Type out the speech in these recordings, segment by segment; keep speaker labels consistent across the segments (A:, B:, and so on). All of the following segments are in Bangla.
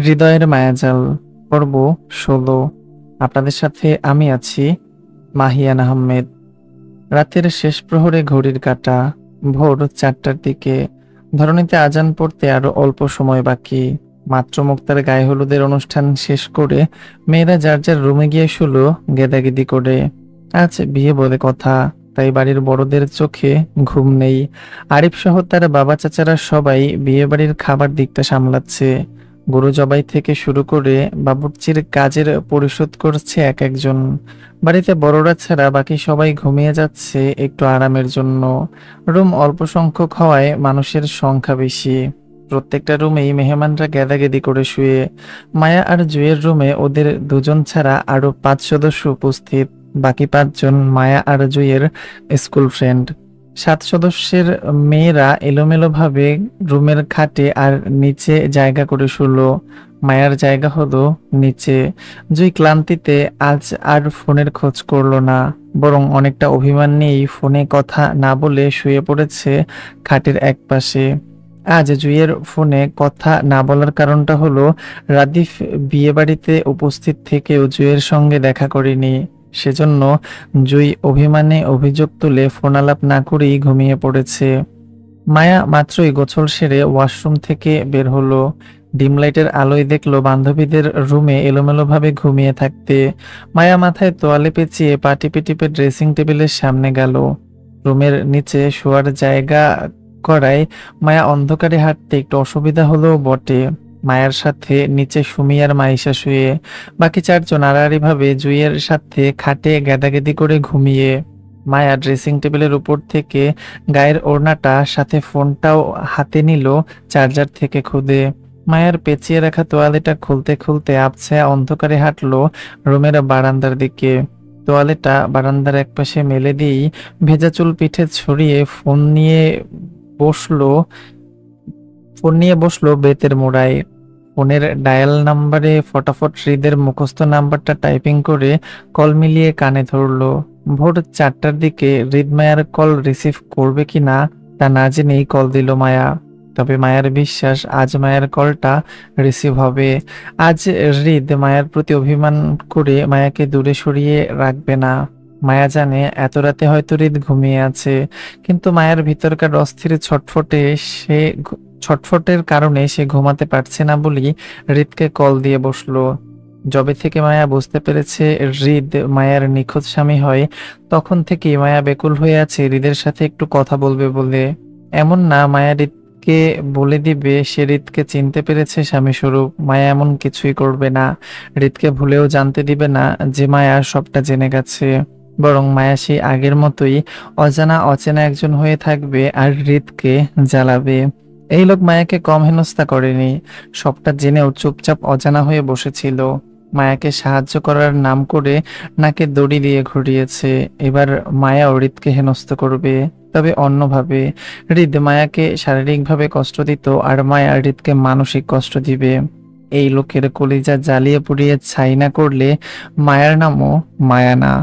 A: হৃদয়ের মায়াজাল পর্ব ১৬। আপনাদের সাথে আমি আছি মাহিয়ান আহমেদ। রাতের শেষ প্রহরে ঘড়ির কাঁটা ভোর ৪টার দিকে। ধরণীতে আজান পড়তে আরো অল্প সময় বাকি। মাত্র মুক্তার গায়ে হলুদের অনুষ্ঠান শেষ করে মেয়েরা যার যার রুমে গিয়ে শুলো গেদাগেদি করে। আজ বিয়ে বলে কথা, তাই বাড়ির বড়দের চোখে ঘুম নেই। আরিফ সহ তার বাবা চাচারা সবাই বিয়ে বাড়ির খাবার দিকটা সামলাচ্ছে। গরু জবাই থেকে শুরু করে বাবুর্চির কাজের পরিশোধ করছে এক একজন। বাড়িতে বড়রা ছাড়া বাকি সবাই ঘুমিয়ে যাচ্ছে একটু আরামের জন্য। রুম অল্প সংখ্যক হওয়ায় মানুষের সংখ্যা বেশি। প্রত্যেকটা রুমেই মেহমানরা গেদাগেদি করে শুয়ে। মায়া আর জুয়ের রুমে ওদের দুজন ছাড়া আরো ৫ সদস্য উপস্থিত। বাকি ৫ জন মায়া আর জুয়ের স্কুল ফ্রেন্ড। ৭ সদস্যের মেয়েরা এলোমেলোভাবে রুমের খাটে আর নিচে জায়গা করে শুলো। মায়ার জায়গা হলো নিচে। জুই ক্লান্তিতে আজ আর ফোনের খোঁজ করলো না, বরং অনেকটা অভিমান নিয়েই ফোনে কথা না বলে শুয়ে পড়েছে খাটের একপাশে। আজ জুইয়ের ফোনে কথা না বলার কারণটা হলো রাদিফ বিয়েবাড়িতে উপস্থিত থেকেও জুইয়ের সঙ্গে দেখা করেনি। সেজন্য জুই অভিমানে অভিযোগ তুলে ফোন আলাপ না করেই ঘুমিয়ে পড়েছে। মায়া মাত্রই গোসল সেরে ওয়াশরুম থেকে বের হলো। ডিম লাইটের আলোয় দেখলো বান্ধবীদের রুমে এলোমেলোভাবে ঘুমিয়ে থাকতে। মায়া মাথায় তোয়ালে পেঁচিয়ে পা টিপে টিপে ড্রেসিং টেবিলের সামনে গেল। রুমের নিচে শোয়ার জায়গা করায় মায়া অন্ধকারে হাঁটতে একটু অসুবিধা হলেও বটে। মায়ার সাথে নিচে সুমি আর মাইশা শুয়ে, বাকি ৪ জন আড়াআড়িভাবে জুইয়ের সাথে খাটে গেদাগেদি করে ঘুমিয়ে। মায়া ড্রেসিং টেবিলের উপর থেকে গায়ের ওড়নাটা সাথে ফোনটাও হাতে নিল চার্জার থেকে খুদে। মায়ার পেঁচিয়ে রাখা তোয়ালেটা খুলতে খুলতে আবছায়া অন্ধকারে হাঁটলো রুমের বারান্দার দিকে। তোয়ালেটা বারান্দার একপাশে মেলে দিয়েই ভেজা চুল পিঠে ছড়িয়ে ফোন নিয়ে বসলো বেতের মোড়ায়। ফোনের ডায়াল নাম্বারে ফটাফট হৃদের মুখস্থ নাম্বারটা টাইপিং করে কল মিলিয়ে কানে ধরলো। ভোর ৪টার দিকে হৃদ মায়ার কল রিসিভ করবে কিনা তা না জেনেই কল দিল মায়া। তবে মায়ার বিশ্বাস আজ মায়ার কলটা রিসিভ হবে। আজ হৃদ মায়ার প্রতি অভিমান করে মায়াকে দূরে সরিয়ে রাখবে না। মায়া জানে এত রাতে হয়তো হৃদ ঘুমিয়ে আছে, কিন্তু মায়ার ভিতরকার অস্থির ছটফটের কারণে সে ঘুমাতে পারছে না বলেই হৃদকে কল দিয়ে বসলো। যবে থেকে মায়া বুঝতে পেরেছে হৃদ মায়ার নিখোঁজ স্বামী হয়, তখন থেকেই মায়া বেকুল হয়ে আছে হৃদের সাথে একটু কথা বলবে বলে। এমন না মায়া হৃদকে বলে দিবে সে হৃদকে চিনতে পেরেছে স্বামী স্বরূপ। মায়া এমন কিছুই করবে না। হৃদকে ভুলেও জানতে দিবে না যে মায়া সবটা জেনে গেছে। বরং মায়া সেই আগের মতোই অজানা অচেনা একজন হয়ে থাকবে আর হৃদকে জ্বালাবে। এই লোক মায়াকে কম হেনস্থা করেনি, সবটা জেনেও চুপচাপ অজানা হয়ে বসেছিল। মায়াকে সাহায্য করার নাম করে নাকে দড়ি দিয়ে ঘুরিয়েছে। এবার মায়া হৃদকে হেনস্থ করবে, তবে অন্যভাবে। হৃদ মায়াকে শারীরিকভাবে কষ্ট দিত, আর মায়া হৃদকে মানসিক কষ্ট দিবে। এই লোকের কলিজা জ্বালিয়ে পুড়িয়ে ছাই না করলে মায়ার নামও মায়া না।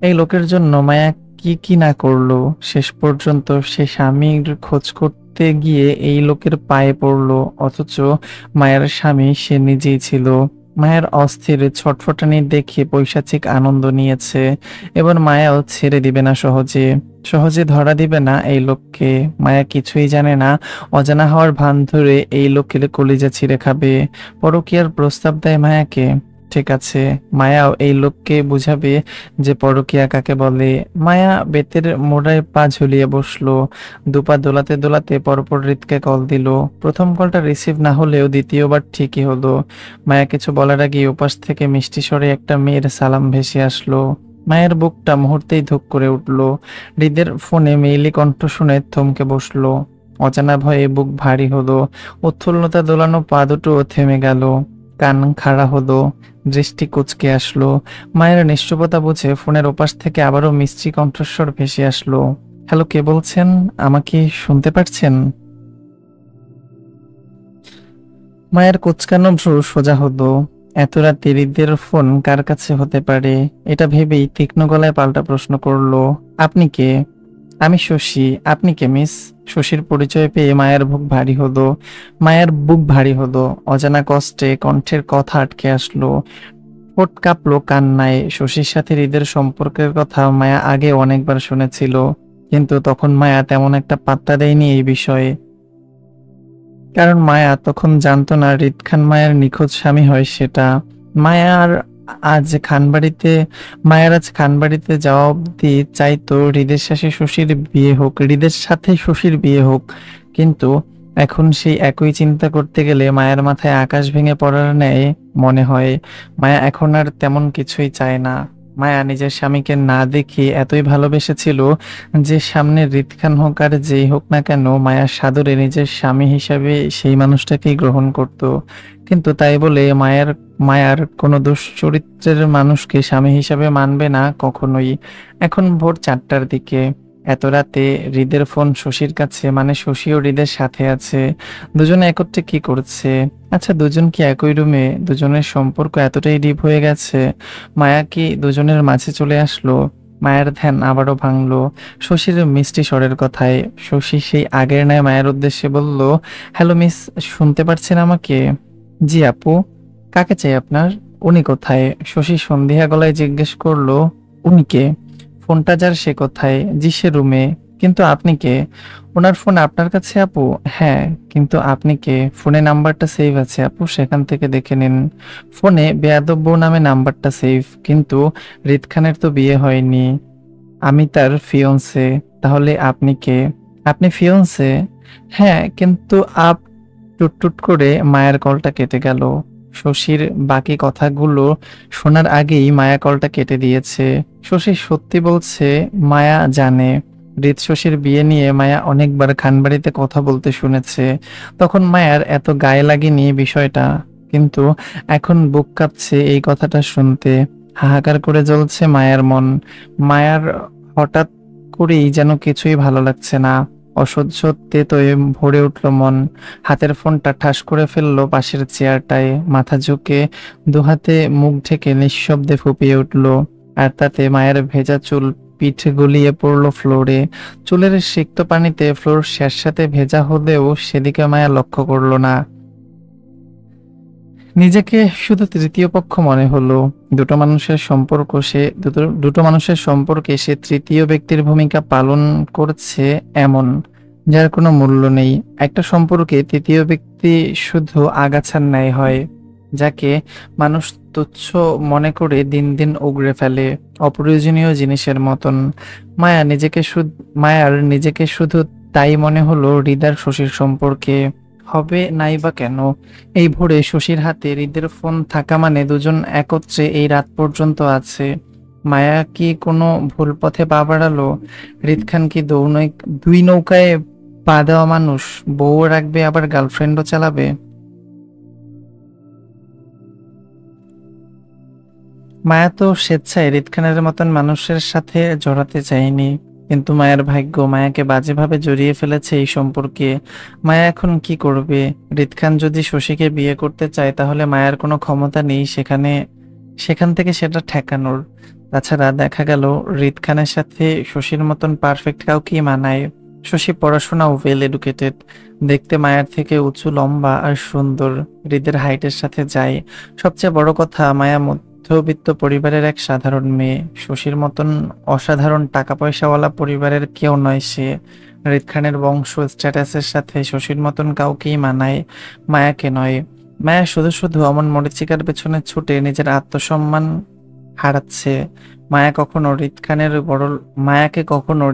A: এই লোকের জন্য মায়া কি কি না করলো। শেষ পর্যন্ত সে স্বামীর খোঁজ করতে গিয়ে এই লোকের পায়ে পড়লো, অথচ মায়ের স্বামী সে নিজেই ছিল। মায়ের অস্থির ছটফটানি দেখে পৈশাচিক আনন্দ নিয়েছে। এবার মায়াও ছেড়ে দিবে না সহজে। সহজে ধরা দিবে না এই লোককে। মায়া কিছুই জানে না, অজানা হওয়ার ভান ধরে এই লোকের কলিজা ছিঁড়ে খাবে। পরকীয়ার প্রস্তাব দেয় মায়াকে। ঠিক আছে, মায়াও এই লোককে বুঝাবে যে পরকীয়া কাকে বলে। মায়া বেতের মোড়ায় পা ঝুলিয়ে বসলো। দুপা দোলাতে দোলাতে পরপর হৃদকে কল দিল। প্রথম কলটা রিসিভ না হলেও দ্বিতীয়বার ঠিকই হলো। মায়া কিছু বলার আগে ওপাশ থেকে মিষ্টি স্বরে একটা মেয়ের সালাম ভেসে আসলো। মায়ের বুকটা মুহূর্তেই ধুক করে উঠল। হৃদের ফোনে মেইলি কণ্ঠ শুনে থমকে বসলো। অজানা ভয়ে বুক ভারী হলো। উৎফুল্লতা দোলানো পা দুটো থেমে গেল। কান খাড়া হলো, দৃষ্টি কুঁচকে আসলো। মায়ের নিশ্চুপতা বুঝে ফোনের ওপাশ থেকে আবারও মিষ্টি কণ্ঠস্বর ভেসে আসলো। হ্যালো, কে বলছেন? আমাকে শুনতে পারছেন? মায়ের কুচকানো ভ্রু সোজা হলো। এত রাতে হৃদের ফোন কার কাছে হতে পারে, এটা ভেবেই তীক্ষ্ণ গলায় পাল্টা প্রশ্ন করলো, আপনি কে? আমি শশী, আপনি কে মিস? শশীর পরিচয় পেয়ে মায়ের বুক ভারী হলো। মায়ের বুক ভারী হলো, অজানা কষ্টে কণ্ঠের কথা আটকে আসলো। ঠোঁট কাঁপলো কান্নায়। শশীর সাথে হৃদের সম্পর্কের কথা মায়া আগে অনেকবার শুনেছিল, কিন্তু তখন মায়া তেমন একটা পাত্তা দেয়নি এই বিষয়ে। কারণ মায়া তখন জানতো না হৃদ খান মায়ের নিখোঁজ স্বামী হয় সেটা। মায়ার আজ খানবাড়িতে মায়ের আজ খানবাড়িতে যাওয়া অব্দি চাইতো হৃদের সাথে শশীর বিয়ে হোক। কিন্তু এখন সেই একই চিন্তা করতে গেলে মায়ের মাথায় আকাশ ভেঙে পড়ার ন্যায় মনে হয়। মায়া এখন আর তেমন কিছুই চায় না। মায়া নিজের স্বামীকে না দেখে এতই ভালোবেসেছিল যে সামনে হৃদ খান হোক আর যেই হোক না কেন, মায়া সাদরে নিজের স্বামী হিসাবে সেই মানুষটাকেই গ্রহণ করত। কিন্তু তাই বলে মায়ার কোনো দুশ্চরিত্রের মানুষকে স্বামী হিসাবে মানবে না কখনোই। এখন ভোর 4টার দিকে। এত রাতে হৃদের ফোন শশীর কাছে, মানে শশীও হৃদের সাথে আছে। দুজনে একত্রে কি করছে? আচ্ছা, দুজন কি একই রুমে? দুজনের সম্পর্ক এতটাই ডিপ হয়ে গেছে? মায়া কি দুজনের মাঝে চলে আসলো? মায়ের ধ্যান আবারও ভাঙলো শশীর মিষ্টি স্বরের কথায়। শশী সেই আগের ন্যায় মায়ের উদ্দেশ্যে বলল, হ্যালো মিস, শুনতে পারছেন আমাকে? জি আপু। কাকে চাই আপনার? উনি কোথায়? শশী সন্ধিয়া গলায় জিজ্ঞেস করলো, উনি কে? ফোনটা যার সে কোথায়? জি সে রুমে। কিন্তু আপনি কে? ওনার ফোন আপনার কাছে আপু? হ্যাঁ, কিন্তু আপনি কে? ফোনে নাম্বারটা সেভ আছে আপু, সেখান থেকে দেখে নিন। ফোনে বেয়াদব বউ নামে নাম্বারটা সেভ, কিন্তু হৃদ খানের তো বিয়ে হয়নি। আমি তার ফিয়ন্সে। তাহলে আপনি কে? আপনি ফিয়ন্সে? হ্যাঁ, কিন্তু টুট করে মায়ের কলটা কেটে গেল। শশীর বাকি কথাগুলো শোনার আগেই মায়া কলটা কেটে দিয়েছে। শশী সত্যি বলছে, মায়া জানে হৃদ শশীর বিয়ে নিয়ে মায়া অনেকবার খানবাড়িতে কথা বলতে শুনেছে। তখন মায়ার এত গায়ে লাগেনি বিষয়টা, কিন্তু এখন বুক কাঁপছে এই কথাটা শুনতে। হাহাকার করে জ্বলছে মায়ার মন। মায়ার হঠাৎ করেই যেন কিছুই ভালো লাগছে না। অসহ্য তেতোয় ভরে উঠল মন। হাতের ফোনটা ঠাস করে ফেললো পাশের চেয়ারটায়। মাথা ঝুঁকে দুহাতে মুখ ঢেকে নিঃশব্দে ফুঁপিয়ে উঠল। আর তাতে মায়ের ভেজা চুল পিঠ গলিয়ে পড়লো ফ্লোরে। চুলের সিক্ত পানিতে ফ্লোর স্যাঁতস্যাঁতে ভেজা হলেও সেদিকে মায়া লক্ষ্য করলো না। নিজেকে শুধু তৃতীয় পক্ষ মনে হলো। দুটো মানুষের সম্পর্কে সে তৃতীয় ব্যক্তির ভূমিকা পালন করছে, এমন যার কোনো মূল্য নেই। একটা সম্পর্কে তৃতীয় ব্যক্তি শুধু আগাছার ন্যায় হয়, যাকে মানুষ তুচ্ছ মনে করে দিন দিন উগড়ে ফেলে, অপ্রয়োজনীয় জিনিসের মতন। মায়ার নিজেকে শুধু তাই মনে হলো হৃদার শশীর সম্পর্কে। হবে নাই বা কেন? এই ভোরে শশীর হাতে হৃদের ফোন থাকা মানে দুজন একত্রে এই রাত পর্যন্ত আছে। মায়া কি কোনো ভুল পথে পা বাড়ালো? হৃদ খান কি দুই নৌকায় পা দেওয়া মানুষ? বউও রাখবে আবার গার্লফ্রেন্ডও চালাবে? মায়া তো স্বেচ্ছায় হৃদ খানের মতন মানুষের সাথে জড়াতে চায়নি, কিন্তু মায়ের ভাগ্য মায়াকে বাজেভাবে জড়িয়ে ফেলেছে এই সম্পর্কে। মায়া এখন কি করবে? হৃদ খান যদি শশীকে বিয়ে করতে চায়, তাহলে মায়ার কোনো ক্ষমতা নেই সেখান থেকে সেটা ঠেকানোর। তাছাড়া দেখা গেল হৃদ খানের সাথে শশীর মতন পারফেক্ট কাউকেই মানায়। শশী পড়াশোনাও ওয়েল এডুকেটেড, দেখতে মায়ার থেকে উঁচু, লম্বা আর সুন্দর, হৃদের হাইটের সাথে যায়। সবচেয়ে বড় কথা, মায়া মধ্যবিত্ত পরিবারের এক সাধারণ মেয়ে। শশীর মতন অসাধারণ টাকা পয়সাওয়ালা পরিবারের কেউ নয় সে। হৃদ খানের বংশ স্ট্যাটাসের সাথে শশীর মতন কাউকেই মানায়, মায়াকে নয়। মায়া শুধু শুধু অমন মরীচিকার পেছনে ছুটে নিজের আত্মসম্মান হারাচ্ছে। মায়াকে কখনো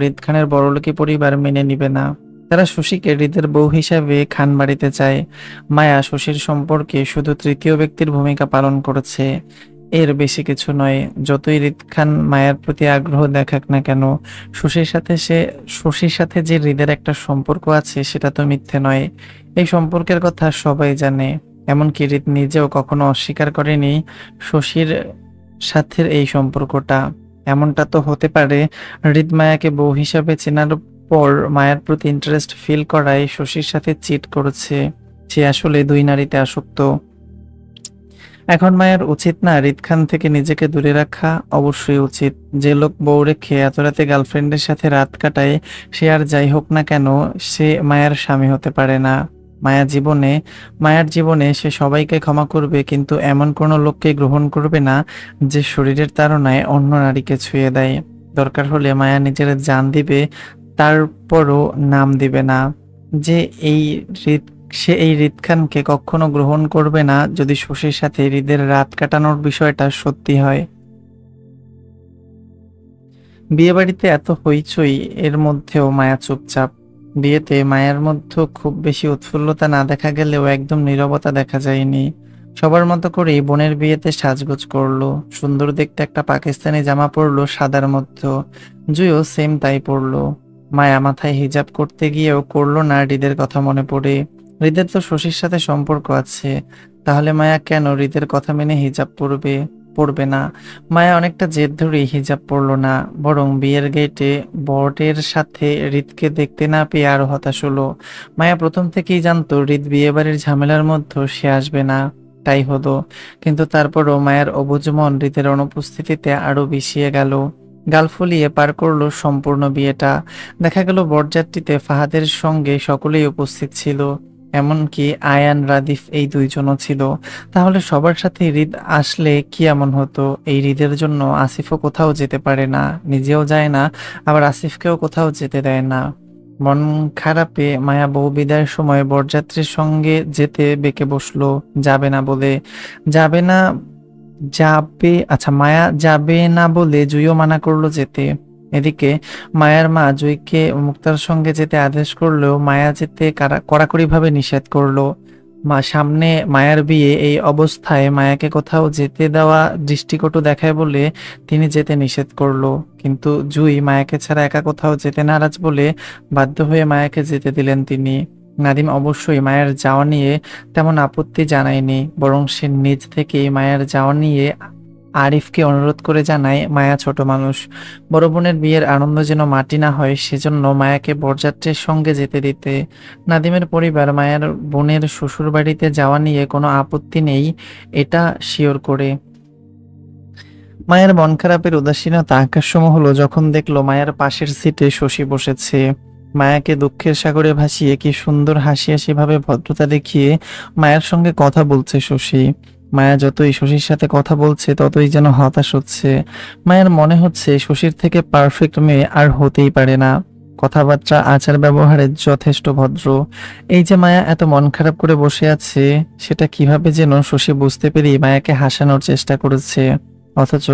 A: হৃদ খানের বড়লোকি পরিবার মেনে নিবে না। তারা শশীকে হৃদের বউ হিসাবে খান বাড়িতে চায়। মায়া শশীর সম্পর্কে শুধু তৃতীয় ব্যক্তির ভূমিকা পালন করেছে, এর বেশি কিছু নয়। যতই হৃদ খান মায়ার প্রতি আগ্রহ দেখাক না কেন, শশীর সাথে যে হৃদের একটা সম্পর্ক আছে সেটা তো মিথ্যে নয়। এই সম্পর্কের কথা সবাই জানে, এমনকি হৃদ নিজেও কখনো অস্বীকার করেনি শশীর সাথে এই সম্পর্কটা। এমনটা তো হতে পারে হৃদ মায়াকে বউ হিসাবে চেনার পর মায়ের প্রতি ইন্টারেস্ট ফিল করায় শশীর সাথে চিট করেছে। সে আসলে দুই নারীতে আসক্ত। এখন মায়ের উচিত না হৃদ খান থেকে নিজেকে দূরে রাখা? অবশ্যই উচিত। যে লোক বউ রেখে এত রাতে গার্লফ্রেন্ডের সাথে রাত কাটায়, সে আর যাই হোক না কেন সে মায়ের স্বামী হতে পারে না। মায়া জীবনে মায়ের জীবনে সে সবাইকে ক্ষমা করবে, কিন্তু এমন কোনো লোককে গ্রহণ করবে না যে শরীরের তাড়নায় অন্য নারীকে ছুঁয়ে দেয়। দরকার হলে মায়া নিজের জান দিবে, তারপরও নাম দিবে না। যে এই হৃদ সে এই হৃদ খানকে কখনো গ্রহণ করবে না যদি শশীর সাথে হৃদের রাত কাটানোর বিষয়টা সত্যি হয়। বিয়েবাড়িতে এত হইচই, এর মধ্যেও মায়া চুপচাপ। বিয়েতে মায়ের মধ্যে খুব বেশি উৎফুল্লতা না দেখা গেলেও একদম নীরবতা দেখা যায়নি। সবার মতো করেই বোনের বিয়েতে সাজগোজ করলো, সুন্দর দেখতে একটা পাকিস্তানি জামা পরলো সাদার মধ্যে। জুইও সেম তাই পরলো। মায়া মাথায় হিজাব করতে গিয়েও করলো না হৃদের কথা মনে পড়ে। হৃদের তো শশীর সাথে সম্পর্ক আছে, তাহলে মায়া কেন হৃদের কথা মেনে হিজাব পরবে না? মায়া অনেকটা জেদ ধরেই হিজাব পরলো না, বরং বিয়ের গেটে বরের সাথে হৃদকে দেখতে না পেয়ে আরো হতাশ হলো। মায়া প্রথম থেকেই জানতো হৃদ বিয়েবাড়ির ঝামেলার মধ্যে সে আসবে না, তাই হলো। কিন্তু তারপরও মায়ের অবুঝ মন হৃদের অনুপস্থিতিতে আরো বিষিয়ে গেল। গাল ফুলিয়ে পার করলো সম্পূর্ণ বিয়েটা। দেখা গেল বরযাত্রীতে ফাহাদের সঙ্গে সকলেই উপস্থিত ছিল, এমনকি আয়ান রাদিফ এই দুইজনও ছিল। তাহলে সবার সাথে হৃদ আসলে কি এমন হতো? এই হৃদের জন্য আসিফও কোথাও যেতে পারে না, নিজেও যায় না, আবার আসিফকেও কোথাও যেতে দেয় না। মন খারাপে মায়া বউ বিদায়ের সময় বরযাত্রীর সঙ্গে যেতে বেঁকে বসলো, যাবে না বলে। যাবে না মায়া যাবে না বলে জুইও মানা করলো যেতে। এদিকে মায়ার মা জুইকে মুক্তার সঙ্গে যেতে আদেশ করলেও মায়া যেতে কড়াকড়িভাবে নিষেধ করলো। সামনে মায়ার বিয়ে, এই অবস্থায় মায়াকে কোথাও যেতে দেওয়া দৃষ্টিকটু দেখায় বলে তিনি যেতে নিষেধ করলো। কিন্তু জুই মায়াকে ছাড়া একা কোথাও যেতে নারাজ বলে বাধ্য হয়ে মায়াকে যেতে দিলেন তিনি। নাদিম অবশ্যই মায়ের যাওয়া নিয়ে তেমন আপত্তি জানায়নি, বরং সে নিজ থেকেই মায়ের যাওয়া নিয়ে আরিফকে অনুরোধ করে জানায় মায়া ছোট মানুষ, বড় বোনের বিয়ের আনন্দ যেন মাটি না হয়, সেজন্য মায়াকে বরযাত্রীর সঙ্গে যেতে দিতে। নাদিমের পরিবার মায়ের বোনের শ্বশুর বাড়িতে যাওয়া নিয়ে কোনো আপত্তি নেই, এটা শিওর করে। মায়ের মন খারাপের উদাসীনতা আকাশসম হলো যখন দেখলো মায়ের পাশের সিটে শশী বসেছে। মায়াকে দুঃখের সাগরে ভাসিয়ে কি সুন্দর হাসি হাসি ভাবে ভদ্রতা দেখিয়ে মায়ের সঙ্গে কথা বলছে শশী। মায়া যতই শশীর সাথে কথা বলছে ততই যেন হতাশ হচ্ছে। মায়ের মনে হচ্ছে শশীর থেকে পারফেক্ট মেয়ে আর হতেই পারে না। কথাবার্তা আচার ব্যবহারে যথেষ্ট ভদ্র। এই যে মায়া এত মন খারাপ করে বসে আছে, সেটা কিভাবে যেন শশী বুঝতে পেরেই মায়াকে হাসানোর চেষ্টা করেছে। অথচ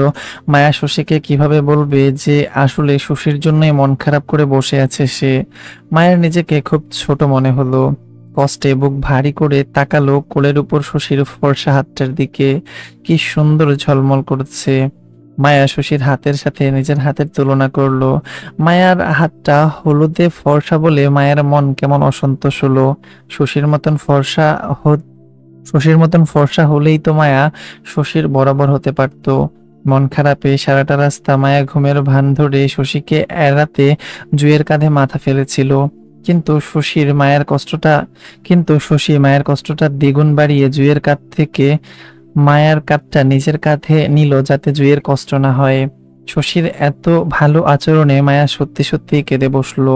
A: মায়া শশীকে কিভাবে বলবে যে আসলে শশীর জন্যই মন খারাপ করে বসে আছে সে? মায়ের নিজেকে খুব ছোট মনে হলো। কষ্টে বুক ভারী করে তাকালো কোলের উপর শশীর ফর্সা হাতটার দিকে। কি সুন্দর ঝলমল করছে। মায়া শশীর হাতের সাথে নিজের হাতের তুলনা করলো। মায়ার হাতটা হলুদে ফর্সা বলে মায়ের মন কেমন অসন্তোষ হলো। শশীর মতন ফর্সা শশীর মতন ফর্সা হলেই তো মায়া শশীর বরাবর হতে পারত। মন খারাপে সারাটা রাস্তা মায়া ঘুমের ভান ধরে শশীকে এড়াতে জুয়ের কাঁধে মাথা ফেলেছিল। কিন্তু শশী মায়ের কষ্টটা দ্বিগুণ বাড়িয়ে জুয়ের কাঁধ থেকে মায়ার কাঁধটা নিজের কাঁধে নিল যাতে জুয়ের কষ্ট না হয়। শশীর এত ভালো আচরণে মায়া সত্যি সত্যি কেঁদে বসলো।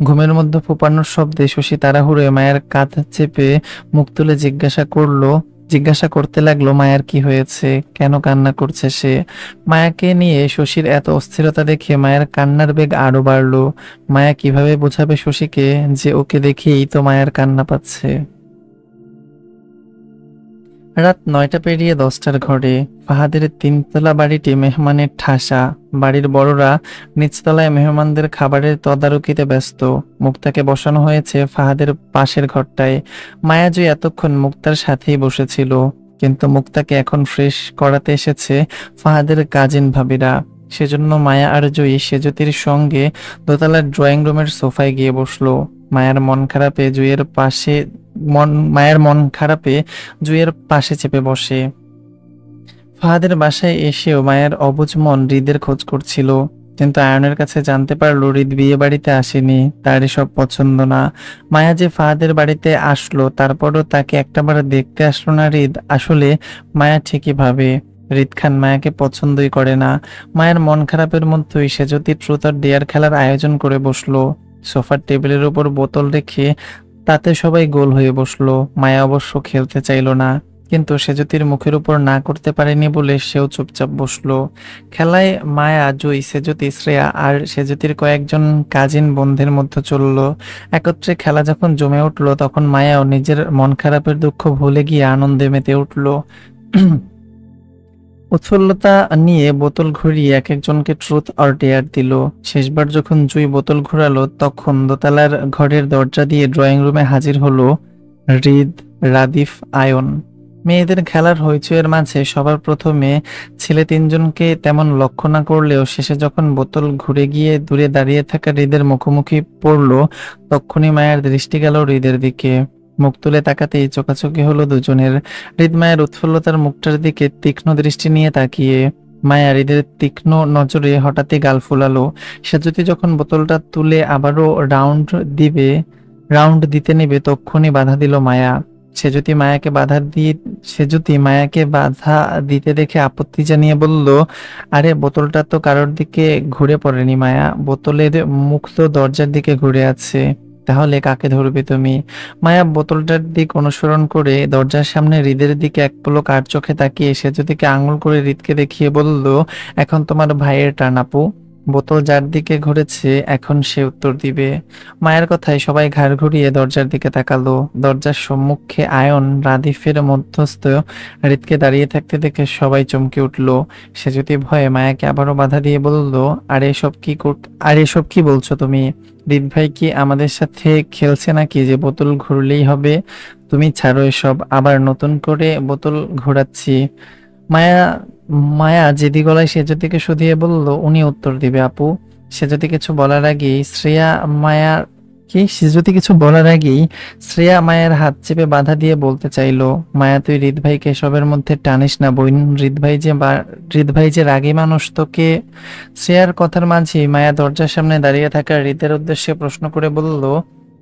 A: ঘুমের মধ্যে ফোপানোর শব্দে শশী তাড়াহুড়োয় মায়ের কাঁধ চেপে মুখ তুলে জিজ্ঞাসা করতে লাগলো মায়ের কি হয়েছে, কেন কান্না করছে সে। মায়াকে নিয়ে শশীর এত অস্থিরতা দেখে মায়ের কান্নার বেগ আরো বাড়লো। মায়া কিভাবে বোঝাবে শশীকে যে ওকে দেখেই তো মায়ের কান্না পাচ্ছে। রাত ৯টা পেরিয়ে 10টার ঘরে। ফাহাদের 3তলা বাড়িটি মেহমানের ঠাসা। বাড়ির বড়রা নিচতলায় মেহমানদের খাবারের তদারকিতে ব্যস্ত। মুক্তাকে বসানো হয়েছে ফাহাদের পাশের ঘরটায়। মায়া জুই এতক্ষণ মুক্তার সাথেই বসেছিল, কিন্তু মুক্তাকে এখন ফ্রেশ করাতে এসেছে ফাহাদের কাজিন ভাবিরা। সেজন্য মায়া আর জুই সেজতির সঙ্গে দোতলার ড্রয়িং রুমের সোফায় গিয়ে বসলো। মায়ের মন খারাপে জুইয়ের পাশে চেপে বসে। ফাহাদের বাসায় এসেও মায়ের অবুঝ মন হৃদের খোঁজ করছিল। কিন্তু আয়নের কাছে জানতে পারলো হৃদ বিয়ে বাড়িতে আসেনি, তার এসব পছন্দ না। মায়া যে ফাহাদের বাড়িতে আসলো তারপরও তাকে একটাবার দেখতে আসলো না হৃদ, আসলে মায়া ঠিকই ভাবে হৃদ খান মায়াকে পছন্দই করে না। মায়ের মন খারাপের মধ্যেই সে যদি ট্রুথ অর ডেয়ার খেলার আয়োজন করে বসলো। সোফার টেবিলের উপর বোতল রেখে তাতে সবাই গোল হয়ে বসলো। মায়া অবশ্য খেলতে চাইলো না, কিন্তু সেজুতির মুখের উপর না করতে পারেনি বলে সেও চুপচাপ বসলো। খেলায় মায়া, জুই, সেজুতি, শ্রেয়া আর সেজুতির কয়েকজন কাজিন বন্ধের মধ্যে চলল। একত্রে খেলা যখন জমে উঠলো তখন মায়াও নিজের মন খারাপের দুঃখ ভুলে গিয়ে আনন্দে মেতে উঠল। উৎফুল্লতা নিয়ে বোতল ঘুরিয়ে এক একজনকে ট্রুথ অর ডেয়ার দিল। শেষবার যখন জুই বোতল ঘোরালো তখন দোতলার ঘরের দরজা দিয়ে ড্রয়িং রুমে হাজির হলো হৃদ, রাদিফ, আয়ন। মেয়েদের খেলার হইচইয়ের মাঝে সবার প্রথমে ছেলে তিনজনকে তেমন লক্ষ্য না করলেও শেষে যখন বোতল ঘুরে গিয়ে দূরে দাঁড়িয়ে থাকা হৃদের মুখোমুখি পড়লো তখনই মায়ের দৃষ্টি গেল হৃদের দিকে। মুখ তুলে তাকাতেই চোখাচোখি হলো দুজনের। হৃদ মায়ের উৎফুল্লতার মুখটার দিকে তীক্ষ্ণ দৃষ্টি নিয়ে তাকিয়ে। মায়া হৃদের তীক্ষ্ণ নজরে হঠাৎই গাল ফুলালো। সেজুতি যখন বোতলটা তুলে আবারও রাউন্ড দিতে নেবে তক্ষুনি বাধা দিল মায়া। সেজুতি মায়াকে বাধা দিতে দেখে আপত্তি জানিয়ে বলল, আরে বোতলটা তো কারোর দিকে ঘুরে পড়েনি মায়া, বোতলের মুখ তো দরজার দিকে ঘুরে আছে, তাহলে কাকে ধরবে তুমি? মায়া বোতলটার দিক অনুসরণ করে দরজার সামনে হৃদের দিকে এক পলক আর চোখে তাকিয়ে সেজুতিকে আঙুল করে হৃদকে দেখিয়ে বলল, এখন তোমার ভাইয়ের টান আপু। বোতল যার দিকে ঘুরেছে এখন সে উত্তর দিবে। মায়ের কথায় সবাই ঘাড় ঘুরিয়ে দরজার দিকে তাকালো। দরজার সম্মুখে আয়ন, রাদিফের মধ্যস্থ হৃদকে দাঁড়িয়ে থাকতে দেখে সবাই চমকে উঠল। সে যদি ভয়ে মায়াকে আবারও বাধা দিয়ে বলল, আরে এসব কি বলছো তুমি? হৃদ ভাই কি আমাদের সাথে খেলছে নাকি যে বোতল ঘুরলেই হবে? তুমি ছাড়ো এসব, আবার নতুন করে বোতল ঘোরাচ্ছি। মায়া মায়া জেদি গলায় সেজদিকে শুধিয়ে বলল, উনি উত্তর দিবে আপু। সেজদি কিছু বলার আগেই শ্রেয়া মায়ের হাত চেপে বাধা দিয়ে বলতে চাইলো, মায়া তুই হৃদ ভাইকে এসবের মধ্যে টানিস না বোন, হৃদ ভাই যে রাগী মানুষ তোকে। শ্রেয়ার কথার মাঝে মায়া দরজার সামনে দাঁড়িয়ে থাকা হৃদের উদ্দেশ্যে প্রশ্ন করে বলল,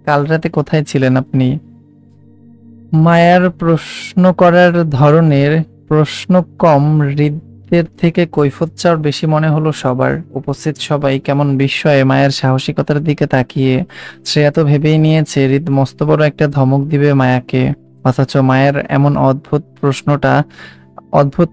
A: কাল রাতে কোথায় ছিলেন আপনি? মায়ার প্রশ্ন করার ধরনের প্রশ্ন কম, হৃদের থেকে কৈফিয়ত চাওয়ার বেশি মনে হলো সবার। উপস্থিত সবাই কেমন বিস্ময়ে মায়ের সাহসিকতার দিকে তাকিয়ে। শ্রেয়া তো ভেবেই নিয়েছে হৃদ মস্ত বড় একটা ধমক দিবে মায়াকে, অথচ মায়ের এমন অদ্ভুত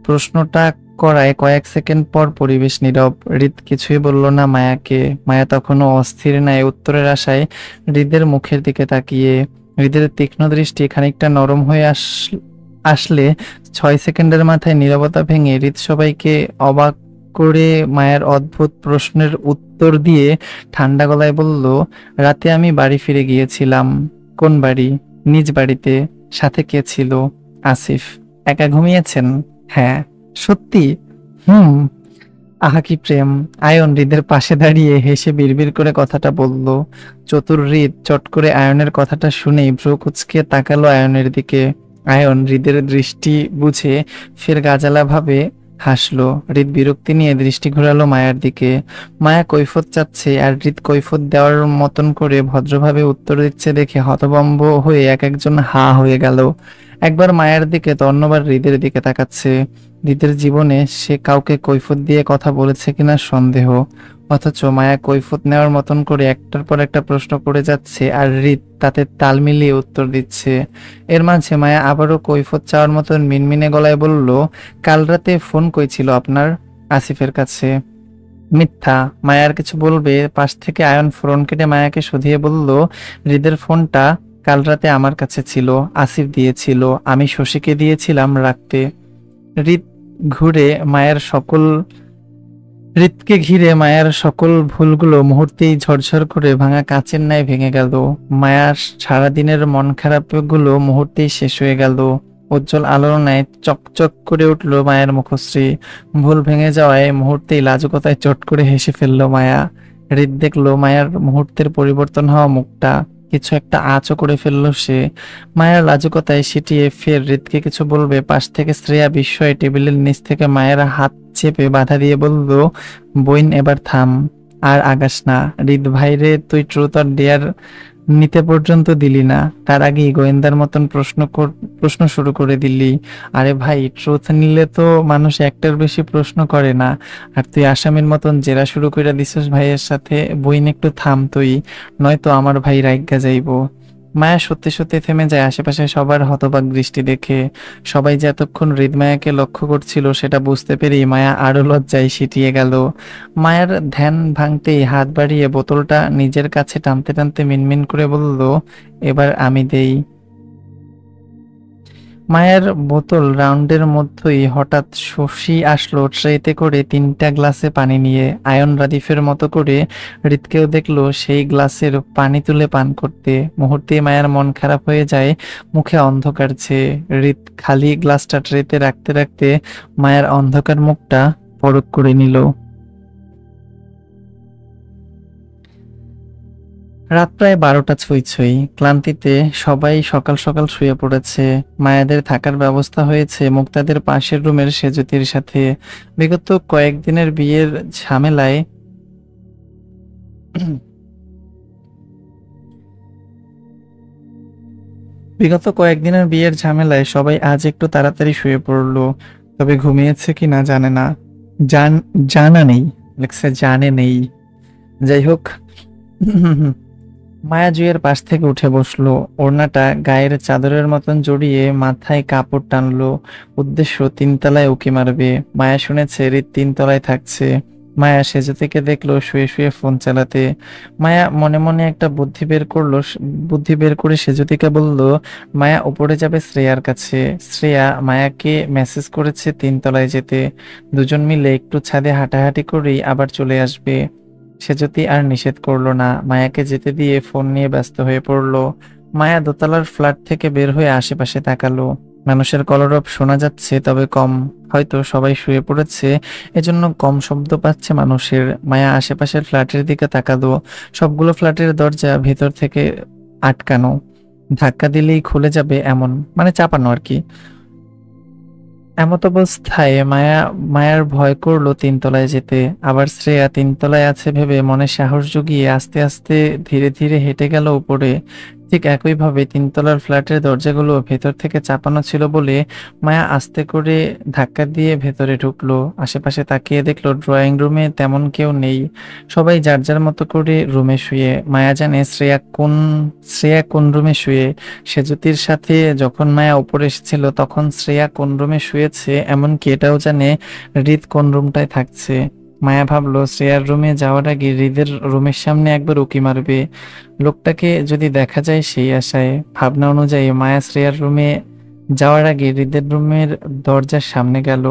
A: প্রশ্নটা করায় কয়েক সেকেন্ড পর পরিবেশ নীরব। হৃদ কিছুই বলল না মায়াকে। মায়া তখনও অস্থির নাই উত্তরের আশায় হৃদের মুখের দিকে তাকিয়ে। হৃদের তীক্ষ্ণ দৃষ্টি খানিকটা নরম হয়ে আসলে 6 সেকেন্ডের মাথায় নীরবতা ভেঙে হৃদ সবাইকে অবাক করে মায়ের অদ্ভুত প্রশ্নের উত্তর দিয়ে ঠান্ডা গলায় বলল, রাতে আমি বাড়ি ফিরে গিয়েছিলাম। কোন বাড়ি? নিজ বাড়িতে। সাথে কে ছিল? আসিফ। একা ঘুমিয়েছেন? হ্যাঁ। সত্যি? হুম। আহা কি প্রেম। আয়ন হৃদের পাশে দাঁড়িয়ে হেসে বিড়বিড় করে কথাটা বলল। চতুর হৃদ চট করে আয়নের কথাটা শুনেই ভ্রু কুঁচকে তাকালো আয়নের দিকে। আয়ন হৃদের দৃষ্টি বুঝে ফের গাজালা ভাবে হাসলো। হৃদ বিরক্তি নিয়ে দৃষ্টি ঘোরালো মায়ার দিকে। মায়া কৈফিয়ত চাচ্ছে আর হৃদ কৈফিয়ত দেওয়ার মতন করে ভদ্রভাবে উত্তর দিচ্ছে দেখে হতভম্ব হয়ে এক একজন হা হয়ে গেল। একবার মায়ের দিকে তো অন্যবার হৃদের দিকে তাকাচ্ছে। হৃদের জীবনে সে কাউকে কৈফিয়ত দিয়ে কথা বলেছে কিনা সন্দেহ, অথচ মায়া কৈফিয়ত নেওয়ার মতন করে একটার পর একটা প্রশ্ন করে যাচ্ছে আর হৃদ তাতে তাল মিলিয়ে উত্তর দিচ্ছে। এর মাঝে মায়া আবারও কৈফিয়ত চাওয়ার মতন মিনমিনে গলায় বলল, কাল রাতে ফোন কই ছিল আপনার? আসিফের কাছে। মিথ্যা। মায়ার কিছু বলবে পাশ থেকে আয়ন ফোন কেটে মায়াকে শুধিয়ে বলল, হৃদের ফোনটা কাল রাতে আমার কাছে ছিল, আসিফ দিয়েছিল, আমি শশীকে দিয়েছিলাম রাখতে। হৃদ ঘুরে মায়ের সকল হৃদকে ঘিরে মায়ের সকল ভুলগুলো মুহূর্তেই ঝরঝর করে ভাঙা কাচের ন্যায় ভেঙে গেল। মায়ার সারাদিনের মন খারাপগুলো মুহূর্তেই শেষ হয়ে গেল। উজ্জ্বল আলোর ন্যায় চকচক করে উঠল মায়ের মুখশ্রী। ভুল ভেঙে যাওয়ায় মুহূর্তেই লাজুকতায় চট করে হেসে ফেলল মায়া। হৃদ দেখল মায়ার মুহূর্তের পরিবর্তন হওয়া মুখটা। কিছু একটা আঁচও করে ফেললো সে। মায়ের লাজুকতায় সিটিয়ে ফের হৃদকে কিছু বলবে, পাশ থেকে শ্রেয়া বিস্ময়ে টেবিলের নিচ থেকে মায়ের হাত চেপে বাধা দিয়ে বলল, বইন এবার থাম, আর আগাস না। হৃদ ভাইরে, তুই ট্রুথ অর ডেয়ার নিতে পর্যন্ত দিলি না, তার আগেই গোয়েন্দার মতন প্রশ্ন শুরু করে দিলি। আরে ভাই, ট্রুথ নিলে তো মানুষ একটার বেশি প্রশ্ন করে না, আর তুই আসামির মতন জেরা শুরু করে দিছিস ভাইয়ের সাথে। বইন একটু থাম তুই, নয়তো আমার ভাই রাইগা যাইবো। মায়া সত্যি সত্যি থেমে যায় আশেপাশে সবার হতবাক দৃষ্টি দেখে। সবাই যে এতক্ষণ হৃদমায়াকে লক্ষ্য করছিল সেটা বুঝতে পেরেই মায়া আরো লজ্জায় সিটিয়ে গেল। মায়ের ধ্যান ভাঙতেই হাত বাড়িয়ে বোতলটা নিজের কাছে টানতে টানতে মিনমিন করে বলল, এবার আমি দেই। মায়ের বোতল রাউন্ডের মধ্যেই হঠাৎ শশী আসলো ট্রেতে করে 3টা গ্লাসে পানি নিয়ে। আয়ন রাদিফের মতো করে হৃদকেও দেখলো সেই গ্লাসের পানি তুলে পান করতে। মুহূর্তে মায়ের মন খারাপ হয়ে যায়, মুখে অন্ধকার ছেয়ে। হৃদ খালি গ্লাসটা ট্রেতে রাখতে রাখতে মায়ের অন্ধকার মুখটা পরখ করে নিল। রাত প্রায় 12টা ছুঁই ছুঁই। ক্লান্তিতে সবাই সকাল সকাল শুয়ে পড়েছে। মায়াদের থাকার ব্যবস্থা হয়েছে মুক্তাদের পাশের রুমের সেজুতির সাথে। বিগত কয়েকদিনের বিয়ের ঝামেলায় সবাই আজ একটু তাড়াতাড়ি শুয়ে পড়লো। তবে ঘুমিয়েছে কি না জানে না, জানা নেই, লেখছে জানে নেই। যাই হোক, মায়া জুয়ের পাশ থেকে উঠে বসলো, ওড়নাটা গায়ের চাদরের মতন জড়িয়ে মাথায় কাপড় টানলো। উদ্দেশ্য 3তলায় উকি মারবে। মায়া শুনেছে হৃদ 3তলায় থাকছে। মায়া সেজে থেকে দেখলো শুয়ে শুয়ে ফোন চালাতে। মায়া মনে মনে একটা বুদ্ধি বের করে সেজুতিকে বলল, মায়া উপরে যাবে শ্রেয়ার কাছে। শ্রেয়া মায়াকে মেসেজ করেছে 3তলায় যেতে। দুজন মিলে একটু ছাদে হাঁটাহাঁটি করেই আবার চলে আসবে। সেজুতি আর নিষেধ করলো না, মায়াকে যেতে দিয়ে ফোন নিয়ে ব্যস্ত হয়ে পড়লো। মায়া দোতলার ফ্ল্যাট থেকে বের হয়ে আশেপাশে তাকালো। মানুষের কলরব শোনা যাচ্ছে, তবে কম। হয়তো সবাই শুয়ে পড়েছে, এজন্য কম শব্দ পাচ্ছে মানুষের। মায়া আশেপাশের ফ্ল্যাটের দিকে তাকালো। সবগুলো ফ্ল্যাটের দরজা ভেতর থেকে আটকানো, ধাক্কা দিলেই খুলে যাবে এমন, মানে চাপানো আর কি। এমত অবস্থায় মায়ার ভয় করলো 3তলায় যেতে। আবার শ্রেয়া 3তলায় আছে ভেবে মনে সাহস জুগিয়ে আস্তে আস্তে ধীরে ধীরে হেঁটে গেল উপরে। ঠিক একইভাবে 3তলার ফ্ল্যাটের দরজাগুলো ভেতর থেকে চাপানো ছিল বলে মায়া আস্তে করে ধাক্কা দিয়ে ভেতরে ঢুকলো। আশেপাশে তাকিয়ে দেখলো ড্রয়িং রুমে তেমন কেউ নেই, সবাই যার যার মতো করে রুমে শুয়ে। মায়া জানে শ্রেয়া কোন রুমে শুয়ে। সেজুতির সাথে যখন মায়া উপরে এসেছিল তখন শ্রেয়া কোন রুমে শুয়েছে, এমনকি এটাও জানে হৃদ কোন রুমটায় থাকছে। মায়া ভাবলো শ্রেয়ার রুমে যাওয়ার আগে হৃদের রুমের সামনে একবার উকি মারবে, লোকটাকে যদি দেখা যায় সেই আশায়। ভাবনা অনুযায়ী মায়া শ্রেয়ার রুমে যাওয়ার আগে হৃদের রুমের দরজার সামনে গেল।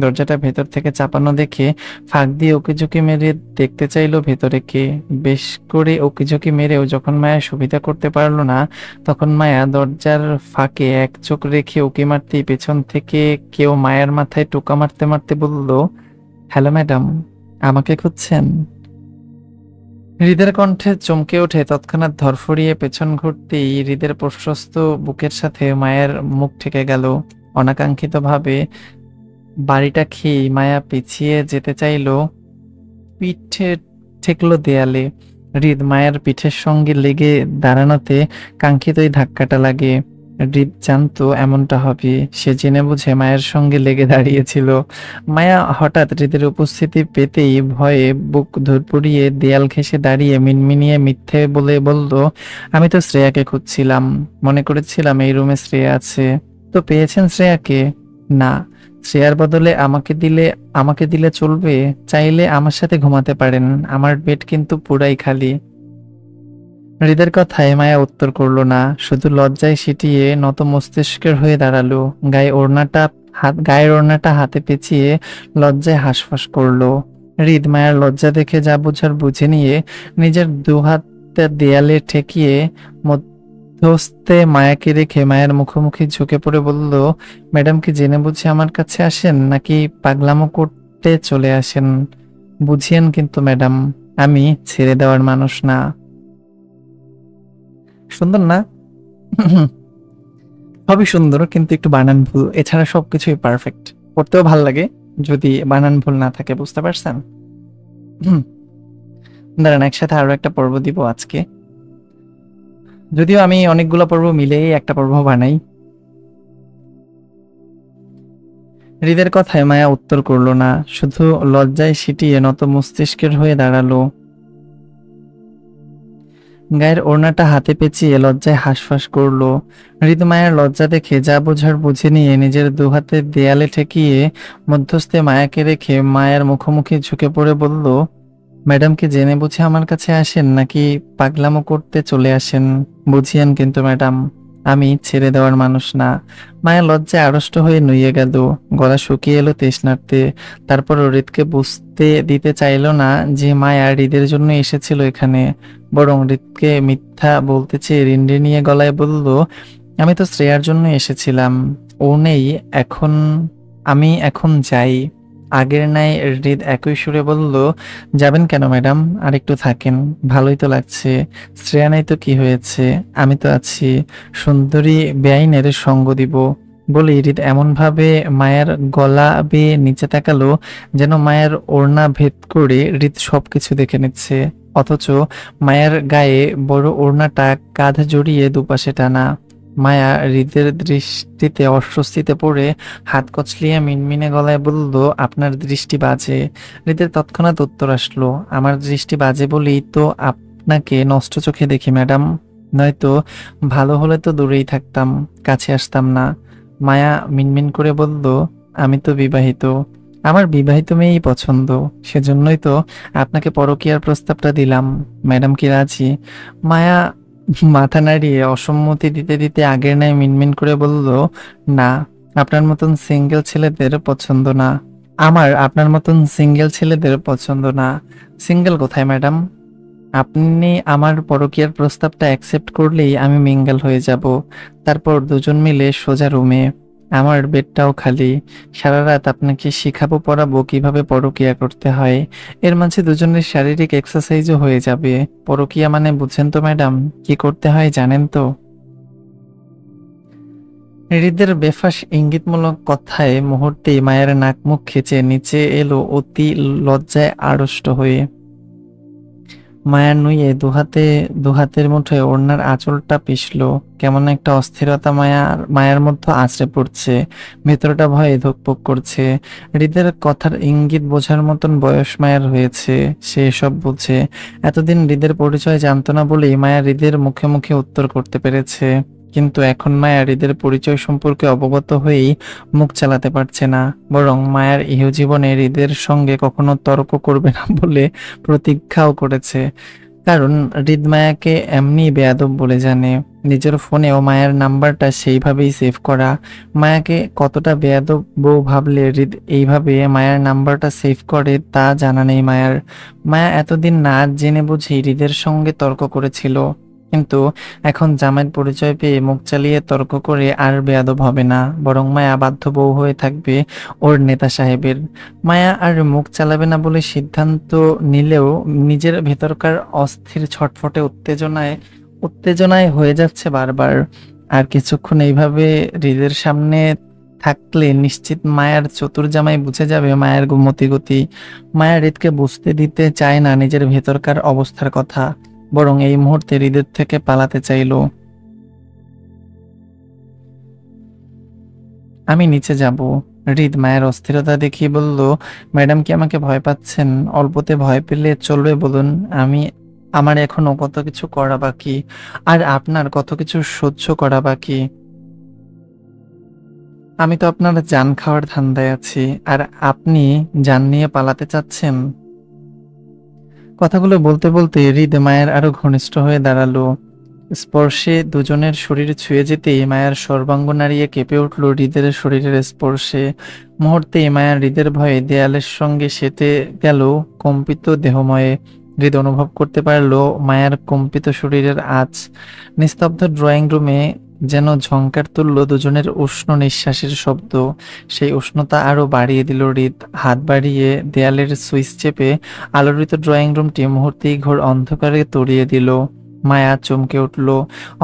A: দরজাটা ভেতর থেকে চাপানো দেখে ফাঁক দিয়ে উকিঝুঁকি মেরে দেখতে চাইলো ভেতরে কে। বেশ করে উকিঝুঁকি মেরেও যখন মায়া সুবিধা করতে পারলো না, তখন মায়া দরজার ফাঁকে এক চোখ রেখে উকি মারতেই পেছন থেকে কেউ মায়ের মাথায় টোকা মারতে মারতে বলল, হ্যালো ম্যাডাম, আমাকে খুঁজছেন? হৃদের কণ্ঠে চমকে ওঠে। তৎক্ষণাৎ ধরফড়িয়ে পেছন ঘুরতেই হৃদের প্রশস্ত বুকের সাথে মায়ের মুখ ঠেকে গেল। অনাকাঙ্ক্ষিতভাবে বাড়িটা খেয়ে মায়া পিছিয়ে যেতে চাইল, পিঠে ঠেকলো দেয়ালে। হৃদ মায়ের পিঠের সঙ্গে লেগে দাঁড়ানোতে কাঙ্ক্ষিতই ধাক্কাটা লাগে। হৃদ জানতো এমনটা হবে, সে জেনে বুঝে মায়ের সঙ্গে লেগে দাঁড়িয়েছিল। মায়া হঠাৎ হৃদের উপস্থিতি পেতেই ভয়ে বুক ধরপুড়িয়ে দেয়াল ঘেঁষে দাঁড়িয়ে মিনমিনিয়ে মিথ্যে বলে বলল, আমি তো শ্রেয়াকে খুঁজছিলাম, মনে করেছিলাম এই রুমে শ্রেয়া আছে। তো পেয়েছেন শ্রেয়াকে? না। শ্রেয়ার বদলে আমাকে দিলে চলবে? চাইলে আমার সাথে ঘুমাতে পারেন, আমার বেড কিন্তু পুরাই খালি। হৃদের কথায় মায়া উত্তর করলো না, শুধু লজ্জায় সিটিয়ে নত মস্তিষ্কের হয়ে দাঁড়ালো। গায়ের ওড়নাটা হাতে পেঁচিয়ে লজ্জায় হাঁসফাঁস করলো। হৃদ মায়ের লজ্জা দেখে যা বুঝার বুঝে নিয়ে নিজের দুহাত দেয়ালে ঠেকিয়ে মধ্যস্থে মায়াকে রেখে মায়ের মুখোমুখি ঝুঁকে পড়ে বলল, ম্যাডাম কি জেনে বুঝে আমার কাছে আসেন, নাকি পাগলামো করতে চলে আসেন? বুঝিয়েন কিন্তু ম্যাডাম, আমি ছেড়ে দেওয়ার মানুষ না। সুন্দর না? সবই সুন্দর, কিন্তু একটু বানান ভুল, এছাড়া সবকিছুই পারফেক্ট। পড়তেও ভাল লাগে যদি বানান ভুল না থাকে, বুঝতে পারছেন? হুম, দাঁড়ান, একসাথে আরো একটা পর্ব দিব আজকে। যদিও আমি অনেকগুলো পর্ব মিলেই একটা পর্ব বানাই। হৃদের কথায় মায়া উত্তর করলো না, শুধু লজ্জায় সিটিয়ে নত মস্তিষ্কের হয়ে দাঁড়ালো। গায়ের ওড়নাটা হাতে পেঁচিয়ে লজ্জায় হাঁসফাঁস করলো। হৃদ মায়ের লজ্জা দেখে যা বোঝার বুঝে নিয়ে নিজের দুহাতে দেয়ালে ঠেকিয়ে মধ্যস্থে মায়াকে রেখে মায়ের মুখোমুখি ঝুঁকে পড়ে বলল, ম্যাডাম কি জেনে বুঝে আমার কাছে আসেন নাকি পাগলামো করতে চলে আসেন? বুঝিয়েন কিন্তু ম্যাডাম, আমি ছেড়ে দেওয়ার মানুষ না। মায়া লজ্জায় আড়ষ্ট হয়ে নুয়ে গেল, গলা শুকিয়ে এলো তৃষ্ণার্তে। তারপর হৃদকে বুঝতে দিতে চাইলো না যে মায়া হৃদের জন্য এসেছিল এখানে, বরং হৃদকে মিথ্যা বলতে চেয়ে রিনরিনিয়ে গলায় বলল, আমি তো শ্রেয়ার জন্য এসেছিলাম, ও নেই এখন, আমি এখন যাই। আগের ন্যায় হৃদ একই সুরে বলল, যাবেন কেন ম্যাডাম, আর একটু থাকেন, ভালোই তো লাগছে। শ্রেয়া নেই তো কি হয়েছে, আমি তো আছি, সুন্দরী বেআইনের সঙ্গ দিব। বলে হৃদ এমন ভাবে মায়ের গলা বেয়ে নিচে তাকালো যেন মায়ের ওড়না ভেদ করে হৃদ সবকিছু দেখে নিচ্ছে, অথচ মায়ের গায়ে বড় ওড়নাটা কাঁধ জড়িয়ে দুপাশে টানা। মায়া হৃদের দৃষ্টিতে অস্বস্তিতে পড়ে হাত কচলিয়ে মিনমিনে গলায় বলল, আপনার দৃষ্টি বাজে। হৃদের তৎক্ষণাৎ উত্তর আসলো, আমার দৃষ্টি বাজে বলেই তো আপনাকে নষ্ট চোখে দেখি ম্যাডাম, নয়তো ভালো হলে তো দূরেই থাকতাম, কাছে আসতাম না। মায়া মিনমিন করে বলল, আমি তো বিবাহিত, আমার বিবাহিত মেয়েই পছন্দ, সেজন্যই তো আপনাকে পরকীয়ার প্রস্তাবটা দিলাম। ম্যাডাম কি রাজি? মায়া মাথা নাড়িয়ে অসম্মতি দিতে দিতে আগের ন্যায় মিনমিন করে বলল, না, আপনার মতন সিঙ্গেল ছেলেদের পছন্দ না। আমার আপনার মতন সিঙ্গেল ছেলেদের পছন্দ না। সিঙ্গেল কোথায় ম্যাডাম? আপনি আমার পরকীয়ার প্রস্তাবটা অ্যাকসেপ্ট করলেই আমি মিঙ্গেল হয়ে যাব, তারপর দুজন মিলে সোজা রুমে। আমার বেডটাও খালি, সারা রাত আপনাকে শিখাবো পড়াবো কিভাবে পরকীয়া করতে হয়। এর মাঝে দুজনের শারীরিক এক্সারসাইজও হয়ে যাবে। পরকীয়া মানে বুঝেন তো ম্যাডাম, কি করতে হয় জানেন তো? হৃদের বেফাঁস ইঙ্গিতমূলক কথায় মুহূর্তেই মায়ের নাক মুখ খেচে নিচে এলো অতি লজ্জায় আড়ষ্ট হয়ে। মায়ার নুয়ে দুহাতের মুঠোয় ওড়নার আঁচলটা পিষল। কেমন একটা অস্থিরতা মায়ার মধ্যে আছড়ে পড়ছে, ভেতরটা ভয়ে ধুকপুক করছে। হৃদের কথার ইঙ্গিত বোঝার মতন বয়স মায়ার হয়েছে, সে এসব বোঝে। এতদিন হৃদের পরিচয় জানতো না বলেই মায়া হৃদের মুখে মুখে উত্তর করতে পেরেছে, কিন্তু এখন মায়া হৃদের পরিচয় সম্পর্কে অবগত হয়েই মুখ চালাতে পারছে না, বরং মায়ার ইহজীবনে হৃদের সঙ্গে কখনো তর্ক করবে না বলে প্রতিজ্ঞাও করেছে। কারণ হৃদ মায়াকে এমনি বেয়াদব বলে জানে। নিজের ফোনেও মায়ের নাম্বারটা সেইভাবেই সেভ করা। মায়াকে কতটা বেয়াদব বউ ভাবলে হৃদ এইভাবে মায়ের নাম্বারটা সেভ করে তা জানা নেই মায়ার। মায়া এতদিন না জেনে বুঝেই হৃদের সঙ্গে তর্ক করেছিল, কিন্তু এখন জামাইয়ের পরিচয় পেয়ে মুখ চালিয়ে তর্ক করে আর বেয়াদব হবে না, বরং মায়া বাধ্য বউ হয়ে থাকবে ওর নেতা সাহেবের। মায়া আর মুখ চালাবে না বলে সিদ্ধান্ত নিলেও নিজের ভেতরকার অস্থির ছটফটে উত্তেজনায় হয়ে যাচ্ছে বারবার। আর কিছুক্ষণ এইভাবে হৃদের সামনে থাকলে নিশ্চিত মায়ার চতুর জামাই বুঝে যাবে মায়ের মতিগতি। মায়া হৃদকে বুঝতে দিতে চায় না নিজের ভেতরকার অবস্থার কথা, বরং এই মুহূর্তে হৃদের থেকে পালাতে চাইল। আমি নিচে যাব। হৃদ মায়ের অস্থিরতা দেখিয়ে বলল, ম্যাডাম কি আমাকে ভয় পাচ্ছেন? অল্পতে ভয় পেলে চলবে বলুন? আমার এখনো কত কিছু করা বাকি, আর আপনার কত কিছু সহ্য করা বাকি। আমি তো আপনার জান খাওয়ার ধান্দায় আছি, আর আপনি জান নিয়ে পালাতে চাচ্ছেন? কথাগুলো বলতে বলতে হৃদ মায়ের আরো ঘনিষ্ঠ হয়ে দাঁড়ালো। স্পর্শে দুজনের শরীর ছুঁয়ে যেতেই মায়ার সর্বাঙ্গ নাড়িয়ে কেঁপে উঠল হৃদের শরীরের স্পর্শে। মুহূর্তেই মায়ার হৃদের ভয়ে দেয়ালের সঙ্গে সেটে গেল কম্পিত দেহময়ে। হৃদ অনুভব করতে পারল মায়ার কম্পিত শরীরের আঁচ। নিস্তব্ধ ড্রয়িং রুমে যেন ঝংকার তুলল দুজনের উষ্ণ নিঃশ্বাসের শব্দ। সেই উষ্ণতা আরো বাড়িয়ে দিল হৃদ। হাত বাড়িয়ে দেয়ালের সুইচ চেপে আলোড়িত ড্রয়িং রুমটি মুহূর্তেই ঘোর অন্ধকারে তড়িয়ে দিল। মায়া চমকে উঠল।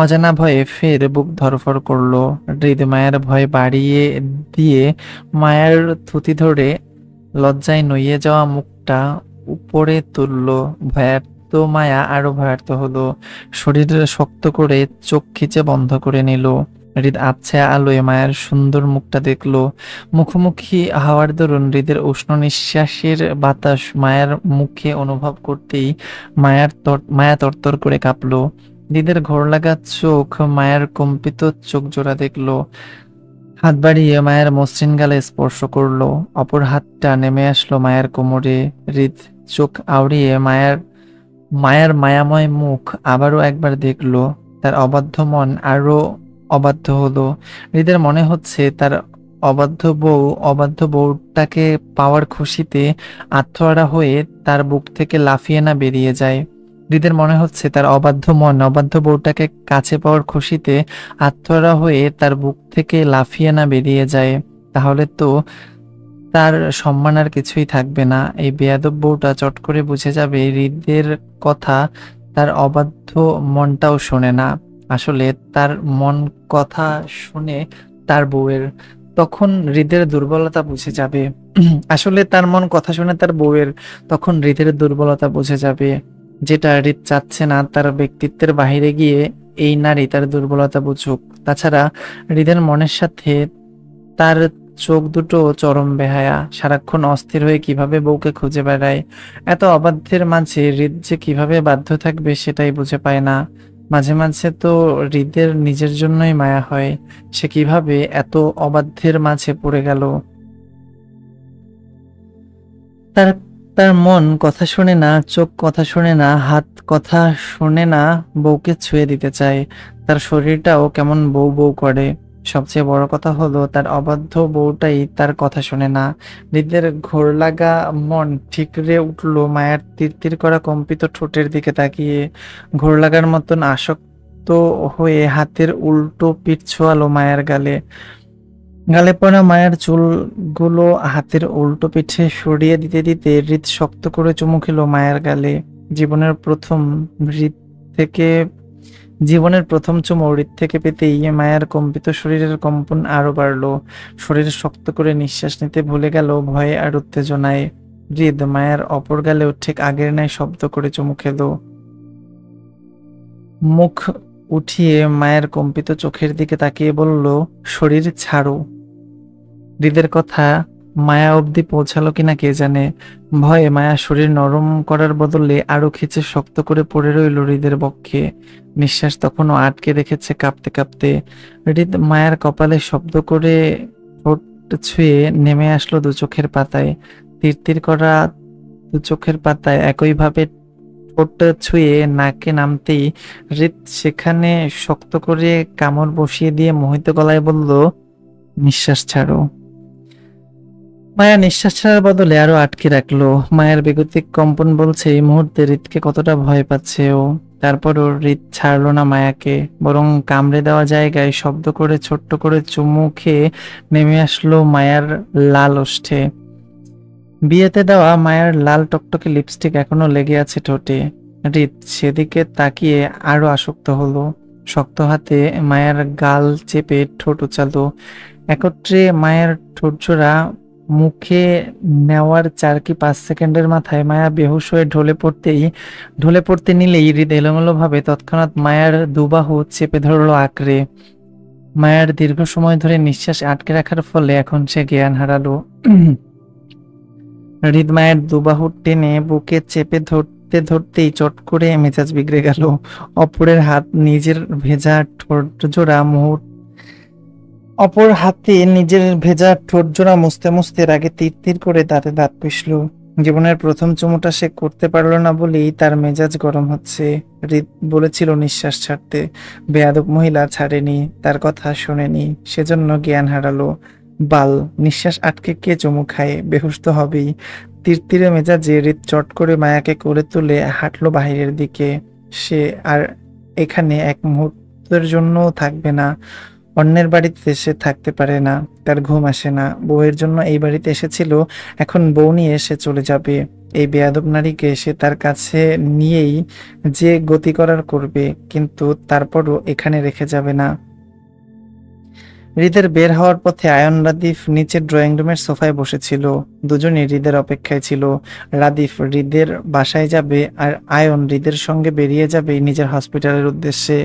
A: অজানা ভয়ে ফের বুক ধড়ফড় করল। হৃদ মায়ার ভয় বাড়িয়ে দিয়ে মায়ার থুতি ধরে লজ্জায় নুয়ে যাওয়া মুখটা উপরে তুলল। ভয়ার্ত মায়া আরো ভয়ার্ত হলো। শরীর শক্ত করে চোখ খিচে বন্ধ করে নিল। হৃদ আবছা আলোয় মায়ের সুন্দর মুখটা দেখল। মুখোমুখি হাওয়ার দরুন হৃদের উষ্ণ নিঃশ্বাসের বাতাস মায়ের মুখে অনুভব করতেই মায়া তরতর করে কাঁপল। হৃদের ঘোর লাগা চোখ মায়ের কম্পিত চোখ জোড়া দেখল। হাত বাড়িয়ে মায়ের মসৃণ গালে স্পর্শ করলো। অপর হাতটা নেমে আসলো মায়ের কোমরে। হৃদ চোখ আউড়িয়ে মায়ের মায়ের মায়াময় মুখ আবারও একবার দেখলো। তার অবাধ্য মন আরো অবাধ্য হলো। হৃদের মনে হচ্ছে তার অবাধ্য বউটাকে পাওয়ার খুশিতে আত্মহারা হয়ে তার বুক থেকে লাফিয়ে না বেরিয়ে যায়। হৃদের মনে হচ্ছে তার অবাধ্য মন অবাধ্য বউটাকে কাছে পাওয়ার খুশিতে আত্মহারা হয়ে তার বুক থেকে লাফিয়ে না বেরিয়ে যায়। তাহলে তো তার সম্মান আর কিছুই থাকবে না। এই বেয়াদব বউটা চট করে বুঝে যাবে হৃদের কথা তার অবাধ্য মনটাও শোনে না। আসলে তার মন কথা শুনে তার বউয়ের। তখন হৃদের দুর্বলতা বুঝে যাবে। আসলে তার মন কথা শুনে তার বউয়ের। তখন হৃদের দুর্বলতা বুঝে যাবে। যেটা হৃদ চাচ্ছে না তার ব্যক্তিত্বের বাহিরে গিয়ে এই নারী তার দুর্বলতা বুঝুক। তাছাড়া হৃদের মনের সাথে তার চোখ দুটো চরম বেহায়া। সারাক্ষণ অস্থির হয়ে কিভাবে বউকে খুঁজে বেড়ায়। এত অবাধ্যের মাঝে হৃদ যে কিভাবে বাধ্য থাকবে সেটাই বুঝে পায় না। মাঝে মাঝে তো হৃদের নিজের জন্যই মায়া হয়। সে কিভাবে এত অবাধ্যের মাঝে পড়ে গেল। তার তার মন কথা শোনে না, চোখ কথা শোনে না, হাত কথা শোনে না, বউকে ছুঁয়ে দিতে চায়। তার শরীরটাও কেমন বউ বউ করে। সবচেয়ে বড় কথা হলো তার অবাধ্য বউটাই তার কথা শোনে না। হৃদের ঘোর লাগা মন ঠিকরে উঠল মায়ের তিরতির করা কম্পিত ঠোঁটের দিকে তাকিয়ে। ঘোর লাগার মতন আসক্ত হয়ে হাতের উল্টো পিঠ ছোঁয়ালো মায়ের গালে। গালে পড়া মায়ের চুলগুলো হাতের উল্টো পিঠে সরিয়ে দিতে দিতে হৃদ শক্ত করে চুমু খেলো মায়ের গালে। জীবনের প্রথম হৃদ থেকে জীবনের প্রথম চুমু হৃদ থেকে পেতেই মায়ের কম্পিত শরীরের কম্পন আরো বাড়লো। শরীর শক্ত করে নিঃশ্বাস নিতে ভুলে গেল ভয়ে আর উত্তেজনায়। হৃদ মায়ের অপর গালেও ঠিক আগের ন্যায় শব্দ করে চুমু খেলো। মুখ উঠিয়ে মায়ের কম্পিত চোখের দিকে তাকিয়ে বলল, শরীর ছাড়ো। হৃদের কথা মায়া অবধি পৌঁছালো কিনা কে জানে। ভয়ে মায়া শরীর নরম করার বদলে আরো খিচে শক্ত করে পড়ে রইল হৃদের বক্ষে। নিঃশ্বাস তখনও আটকে রেখেছে কাঁপতে কাঁপতে। হৃদ মায়ের কপালে শব্দ করে ঠোঁট ছুঁয়ে নেমে আসলো দু চোখের পাতায়। তিরতির করা দু চোখের পাতায় একইভাবে ঠোঁট ছুঁয়ে নাকে নামতেই হৃদ সেখানে শক্ত করে কামড় বসিয়ে দিয়ে মোহিত গলায় বলল, নিঃশ্বাস ছাড়ো। মায়া নিঃশ্বাস ছাড়ার বদলে আরো আটকে রাখলো। মায়ের বেগতিক কম্পন বলছে এই মুহূর্তে হৃদকে কতটা ভয় পাচ্ছে ও। তারপরও হৃদ ছাড়লো না মায়াকে, বরং কামড়ে দেওয়া জায়গায় শব্দ করে ছোট্ট করে চুমু খেয়ে নেমে আসলো মায়ার লাল ওষ্ঠে। বিয়েতে দেওয়া মায়ের লাল টকটকে লিপস্টিক এখনো লেগে আছে ঠোঁটে। হৃদ সেদিকে তাকিয়ে আরো আসক্ত হলো। শক্ত হাতে মায়ের গাল চেপে ঠোঁট উচালো। একত্রে মায়ের ঠোঁটজোড়া মুখে নেওয়ার 4 কি 5 সেকেন্ডের মাথায় মায়া বেহুশ হয়ে ঢলে পড়তে নিলেই হৃদ এলোমেলো ভাবে তৎক্ষণাৎ মায়ের দুবাহু চেপে ধরলো আঁকড়ে। মায়ের দীর্ঘ সময় ধরে নিঃশ্বাস আটকে রাখার ফলে এখন সে জ্ঞান হারালো। হৃদ মায়ের দুবাহু টেনে বুকে চেপে ধরতে ধরতেই চট করে মেজাজ বিগড়ে গেল। অপরের হাত নিজের ভেজা ঠোঁট জোড়া মুছতে মুছতে রাগে তিরতির করে দাঁতে দাঁত পিষল। জীবনের প্রথম চুমুটা সে করতে পারল না বলেই তার মেজাজ গরম হচ্ছে। হৃদ বলেছিল নিঃশ্বাস ছাড়তে, বেয়াদব মহিলা ছাড়েনি, তার কথা শোনেনি, সেজন্য জ্ঞান হারালো। বাল, নিঃশ্বাস আটকে কে চুমু খায়, বেহুশ তো হবেই। তিরতিরে মেজাজে হৃদ চট করে মায়াকে কোলে তুলে হাঁটলো বাহিরের দিকে। সে আর এখানে এক মুহূর্তের জন্যও থাকবে না। অন্যের বাড়িতে সে থাকতে পারে না, তার ঘুম আসে না। বউয়ের জন্য এই বাড়িতে এসেছিল, এখন বউ নিয়ে সে চলে যাবে। এই বেয়াদব নারীকে সে তার কাছে নিয়েই যে গতি করার করবে, কিন্তু তারপরও এখানে রেখে যাবে না। হৃদের বের হওয়ার পথে আয়ন রাদিফ নিচের ড্রয়িং রুমের সোফায় বসেছিল। দুজনেই হৃদের অপেক্ষায় ছিল। রাদিফ হৃদের বাসায় যাবে আর আয়ন হৃদের সঙ্গে বেরিয়ে যাবে নিজের হসপিটালের উদ্দেশ্যে।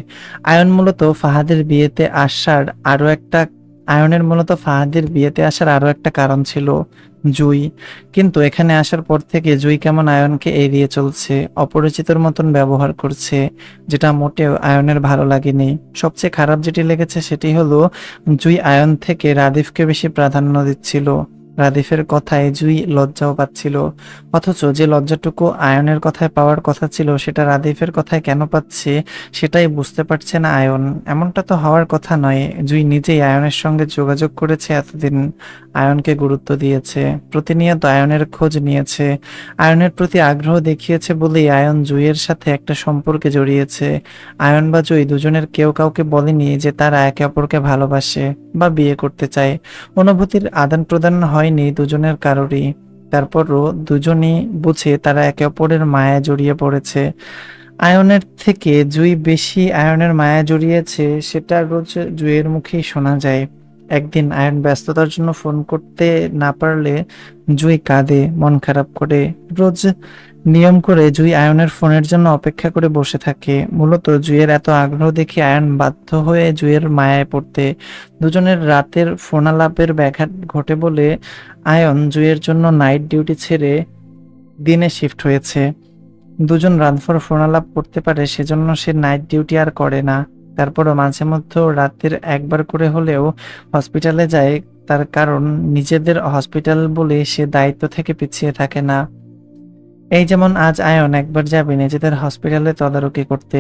A: আয়ন মূলত ফাহাদের বিয়েতে আসার আরো একটা আয়নের মূলত ফাহাদের বিয়েতে আসার আরো একটা কারণ ছিল, জুই। কিন্তু এখানে আসার পর থেকে জুই কেমন আয়নকে এড়িয়ে চলছে, অপরিচিতর মতন ব্যবহার করছে, যেটা মোটেও আয়নের ভালো লাগেনি। সবচেয়ে খারাপ যেটি লেগেছে সেটি হলো জুই আয়ন থেকে রাদিফকে বেশি প্রাধান্য দিচ্ছিল। রাদিফের কথায় জুই লজ্জাও পাচ্ছিল, অথচ যে লজ্জাটুকু আয়নের কথায় পাওয়ার কথা ছিল সেটা রাদিফের কথায় কেন পাচ্ছে সেটাই বুঝতে পারছে না আয়ন। এমনটা তো হওয়ার কথা নয়। জুই নিজেই আয়নের সঙ্গে যোগাযোগ করেছে, এতদিন আয়নকে গুরুত্ব দিয়েছে, প্রতিনিয়ত আয়নের খোঁজ নিয়েছে, আয়নের প্রতি আগ্রহ দেখিয়েছে বলেই আয়ন জুইয়ের সাথে একটা সম্পর্কে জড়িয়েছে। আয়ন বা জুই দুজনের কেউ কাউকে বলেনি যে তারা একে অপরকে ভালোবাসে বা বিয়ে করতে চায়। অনুভূতির আদান প্রদান হয়নি দুজনের কারোরই। তারপরও দুজনই বুঝে তারা একে অপরের মায়ায় জড়িয়ে পড়েছে। আয়নের থেকে জুই বেশি আয়নের মায়া জড়িয়েছে, সেটা রোজ জুইয়ের মুখেই শোনা যায়। একদিন আয়ন ব্যস্ততার জন্য ফোন করতে না পারলে জুই কাঁদে, মন খারাপ করে। রোজ নিয়ম করে জুই আয়নের ফোনের জন্য অপেক্ষা করে বসে থাকে। মূলত জুইয়ের এত আগ্রহ দেখে আয়ন বাধ্য হয়ে জুইয়ের মায়ায় পড়তে। দুজনের রাতের ফোনালাপের ব্যাঘাত ঘটে বলে আয়ন জুইয়ের জন্য নাইট ডিউটি ছেড়ে দিনে শিফট হয়েছে। দুজন রাতভর ফোনালাপ করতে পারে সেজন্য সে নাইট ডিউটি আর করে না। তারপরও মাঝে মধ্যে রাতের একবার করে হলেও হসপিটালে যায়, তার কারণ নিজেদের হসপিটাল বলে সে দায়িত্ব থেকে পিছিয়ে থাকে না। এই যেমন আজ আয়ন একবার যাবে নিজেদের হসপিটালে তদারকি করতে,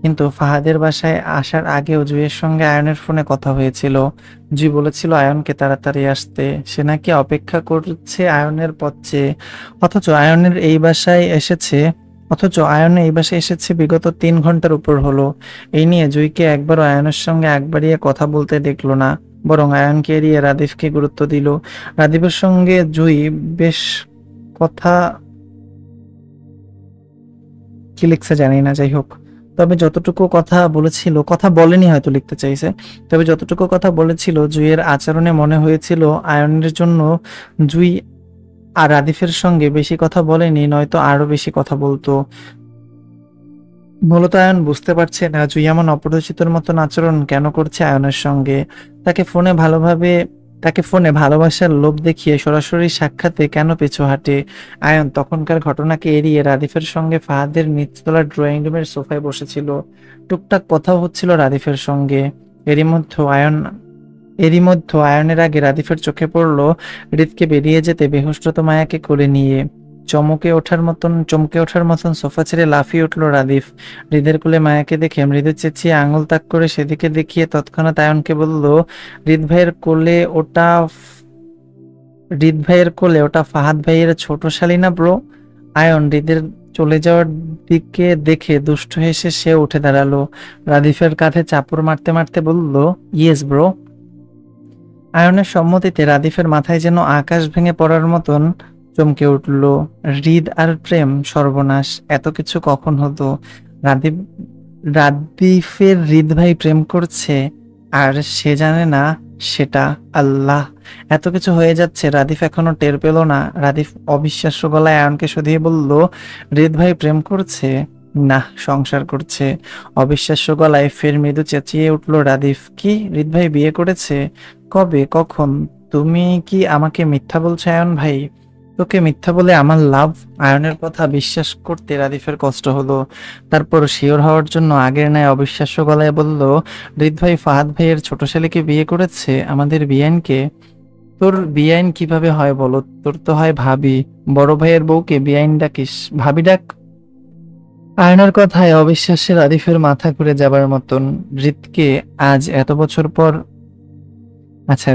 A: কিন্তু ফাহাদের বাসায় আসার আগেও জুইয়ের সঙ্গে আয়নের ফোনে কথা হয়েছিল। জুই বলেছিল আয়নকে তাড়াতাড়ি আসতে, সে নাকি অপেক্ষা করছে আয়নের পথে। অথচ আয়নের এই বাসায় এসেছে অথচ আয়নে এই বাসায় এসেছে বিগত 3 ঘন্টার উপর হলো। এই নিয়ে জুইকে একবারও আয়নের সঙ্গে আগ বাড়িয়ে কথা বলতে দেখলো না, বরং আয়নকে এড়িয়ে রাদিফকে গুরুত্ব দিল। রাদিফের সঙ্গে জুই বেশ কথা কি লিখছে জানি না, যাই হোক, তবে যতটুকু কথা বলেছিল, কথা বলেনি হয়তো লিখতে চাইছে, তবে যতটুকু কথা বলেছিল জুইয়ের আচরণে মনে হয়েছিল আয়নের জন্য জুই আর রাদিফের সঙ্গে বেশি কথা বলেনি, নয়তো আরো বেশি কথা বলতো। মূলত আয়ন বুঝতে পারছে না জুই এমন অপরিচিতর মতন আচরণ কেন করছে আয়নের সঙ্গে। তাকে ফোনে ভালোবাসার লোভ দেখিয়ে সরাসরি সাক্ষাতে কেন পিছু হাঁটে। আয়ন তখনকার ঘটনাকে এড়িয়ে রাদিফের সঙ্গে ফাহাদের নিচতলার ড্রয়িং রুমের সোফায় বসেছিল। টুকটাক কথাও হচ্ছিল রাদিফের সঙ্গে। এরই মধ্যে আয়নের আগে রাদিফের চোখে পড়ল হৃদকে বেরিয়ে যেতে বেহুশরত মায়াকে কোলে নিয়ে। চমকে ওঠার মতন সোফা ছেড়ে লাফিয়ে উঠল রাদিফ। হৃদের কোলে মায়াকে দেখে মৃদু চেঁচিয়ে আঙুল তাক করে সেদিকে দেখিয়ে তৎক্ষণাৎ আয়নকে বলল, হৃদ ভাইয়ের কোলে ওটা ফাহাদ ভাইয়ের ছোট শালী না ব্রো? আয়ন হৃদের চলে যাওয়ার দিকে দেখে দুষ্ট হেসে সে উঠে দাঁড়ালো। রাদিফের কাঁধে চাপড় মারতে মারতে বলল, ইয়েস ব্রো। আয়নের সম্মতিতে রাদিফের মাথায় যেন আকাশ ভেঙে পড়ার মতন চমকে উঠল। হৃদ আর প্রেম, সর্বনাশ! এত কিছু কখন হতো? রাদিফ রাদিফের হৃদ ভাই প্রেম করছে আর সে জানে না সেটা। আল্লাহ, এত কিছু হয়ে যাচ্ছে, রাদিফ এখনো টের পেল না। রাদিফ অবিশ্বাস্য গলায় আয়নকে শুধিয়ে বলল, হৃদ ভাই প্রেম করছে না সংসার করছে। অবিশ্বাস্য গলায় ফের মৃদু চেঁচিয়ে উঠল রাদিফ, কি হৃদ ভাই বিয়ে করেছে? কবে, কখন? তুমি কি আমাকে মিথ্যা বলছো আয়ন ভাই? তোকে মিথ্যা বলে আমার লাভ? আয়নের কথা বিশ্বাস করতে রাদিফের কষ্ট হলো। তারপর শিওর হওয়ার জন্য আগের ন্যায় অবিশ্বাস্য গলায় বলল, হৃদ ভাই ফাহাদ ভাইয়ের ছোট ছেলেকে বিয়ে করেছে, আমাদের বিয়াইনকে। তোর বিয়াইন কিভাবে হয় বলো? তোর তো হয় ভাবি। বড় ভাইয়ের বউকে বিয়াইন ডাকিস? ভাবি ডাক। আয়নার কথায় অবিশ্বাসে রাদিফের মাথা ঘুরে যাবার মতন। হৃদকে আজ এত বছর পর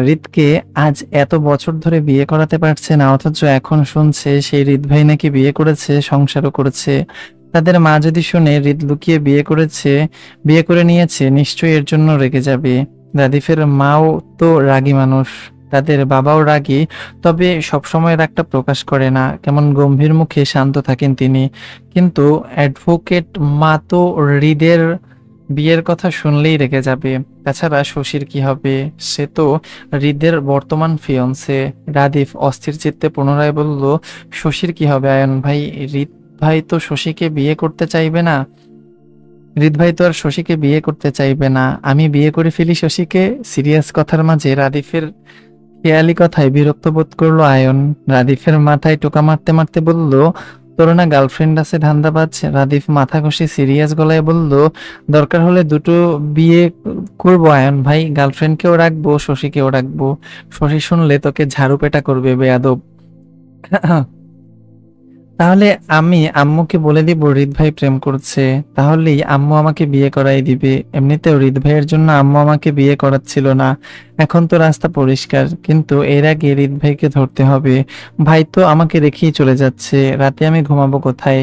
A: হৃদকে আজ এত বছর ধরে বিয়ে করাতে পারছে না, অথচ এখন শুনছে সেই হৃদ ভাই নাকি বিয়ে করেছে, সংসারও করেছে। তাদের মা যদি শুনে হৃদ লুকিয়ে বিয়ে করে নিয়েছে, নিশ্চয়ই এর জন্য রেগে যাবে। রাদিফের মাও তো রাগী মানুষ, তাদের বাবাও রাগী, তবে সবসময় রাগটা প্রকাশ করে না, কেমন গম্ভীর মুখে শান্ত থাকেন তিনি। কিন্তু অ্যাডভোকেট মা তো হৃদের বিয়ের কথা শুনলেই রেগে যাবে। তাছাড়া শশীর কি হবে, সে তো হৃদের বর্তমান ফিয়ন্সে। রাদিফ অস্থির চিত্তে পুনরায় বলল, শশীর কি হবে আয়ন ভাই? হৃদ ভাই তো শশীকে বিয়ে করতে চাইবে না। হৃদ ভাই তো আর শশীকে বিয়ে করতে চাইবে না, আমি বিয়ে করে ফেলি শশীকে। সিরিয়াস কথার মাঝে রাদিফের খেয়ালি কথায় বিরক্ত বোধ করলো আয়ন। রাদিফের মাথায় টোকা মারতে মারতে বলল, তোর না গার্লফ্রেন্ড আছে ধান্দাবাজ? রাদিফ মাথা ঘষে সিরিয়াস গলায় বলল, দরকার হলে দুটো বিয়ে করবো আয়ন ভাই, গার্লফ্রেন্ডকেও রাখবো, শশীকেও রাখবো। শশী শুনলে তোকে ঝাড়ু পেটা করবে বেয়াদব। তাহলে আমি আম্মুকে বলে দিব হৃদ ভাই প্রেম করছে, তাহলেই আম্মু আমাকে বিয়ে করাই দিবে। এমনিতেও হৃদ ভাইয়ের জন্য আম্মু আমাকে বিয়ে করাচ্ছিল না, এখন তো রাস্তা পরিষ্কার, কিন্তু এর আগে হৃদ ভাইকে ধরতে হবে। ভাই তো আমাকে রেখেই চলে যাচ্ছে, রাতে আমি ঘুমাবো কোথায়?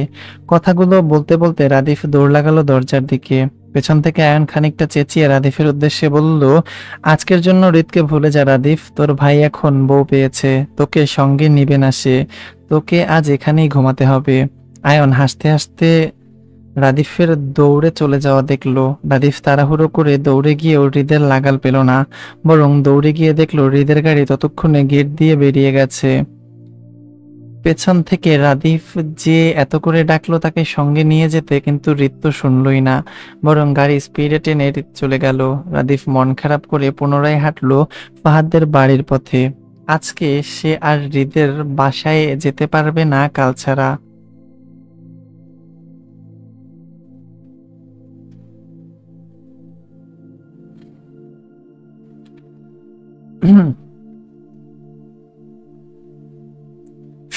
A: কথাগুলো বলতে বলতে রাদিফ দৌড় লাগালো দরজার দিকে। পেছন থেকে আয়ন খানিকটা চেঁচিয়ে রাদিফের উদ্দেশ্যে বলল, আজকের জন্য হৃদকে ভুলে যা রাদিফ, তোর ভাই এখন বউ পেয়েছে, তোকে সঙ্গে নিবে না সে, তোকে আজ এখানেই ঘুমাতে হবে। আয়ন হাসতে হাসতে রাদিফের দৌড়ে চলে যাওয়া দেখলো। রাদিফ তাড়াহুড়ো করে দৌড়ে গিয়েও হৃদের লাগাল পেল না, বরং দৌড়ে গিয়ে দেখলো হৃদের গাড়ি ততক্ষণে গেট দিয়ে বেরিয়ে গেছে। পেছন থেকে রাদিফ যে এত করে ডাকলো তাকে সঙ্গে নিয়ে যেতে, কিন্তু হৃদ তো শুনলই না, বরং গাড়ি স্পিডে টেনে হৃদ চলে গেল। রাদিফ মন খারাপ করে পুনরায় হাঁটলো ফাহাদদের বাড়ির পথে। আজকে সে আর হৃদের বাসায় যেতে পারবে না কাল ছাড়া।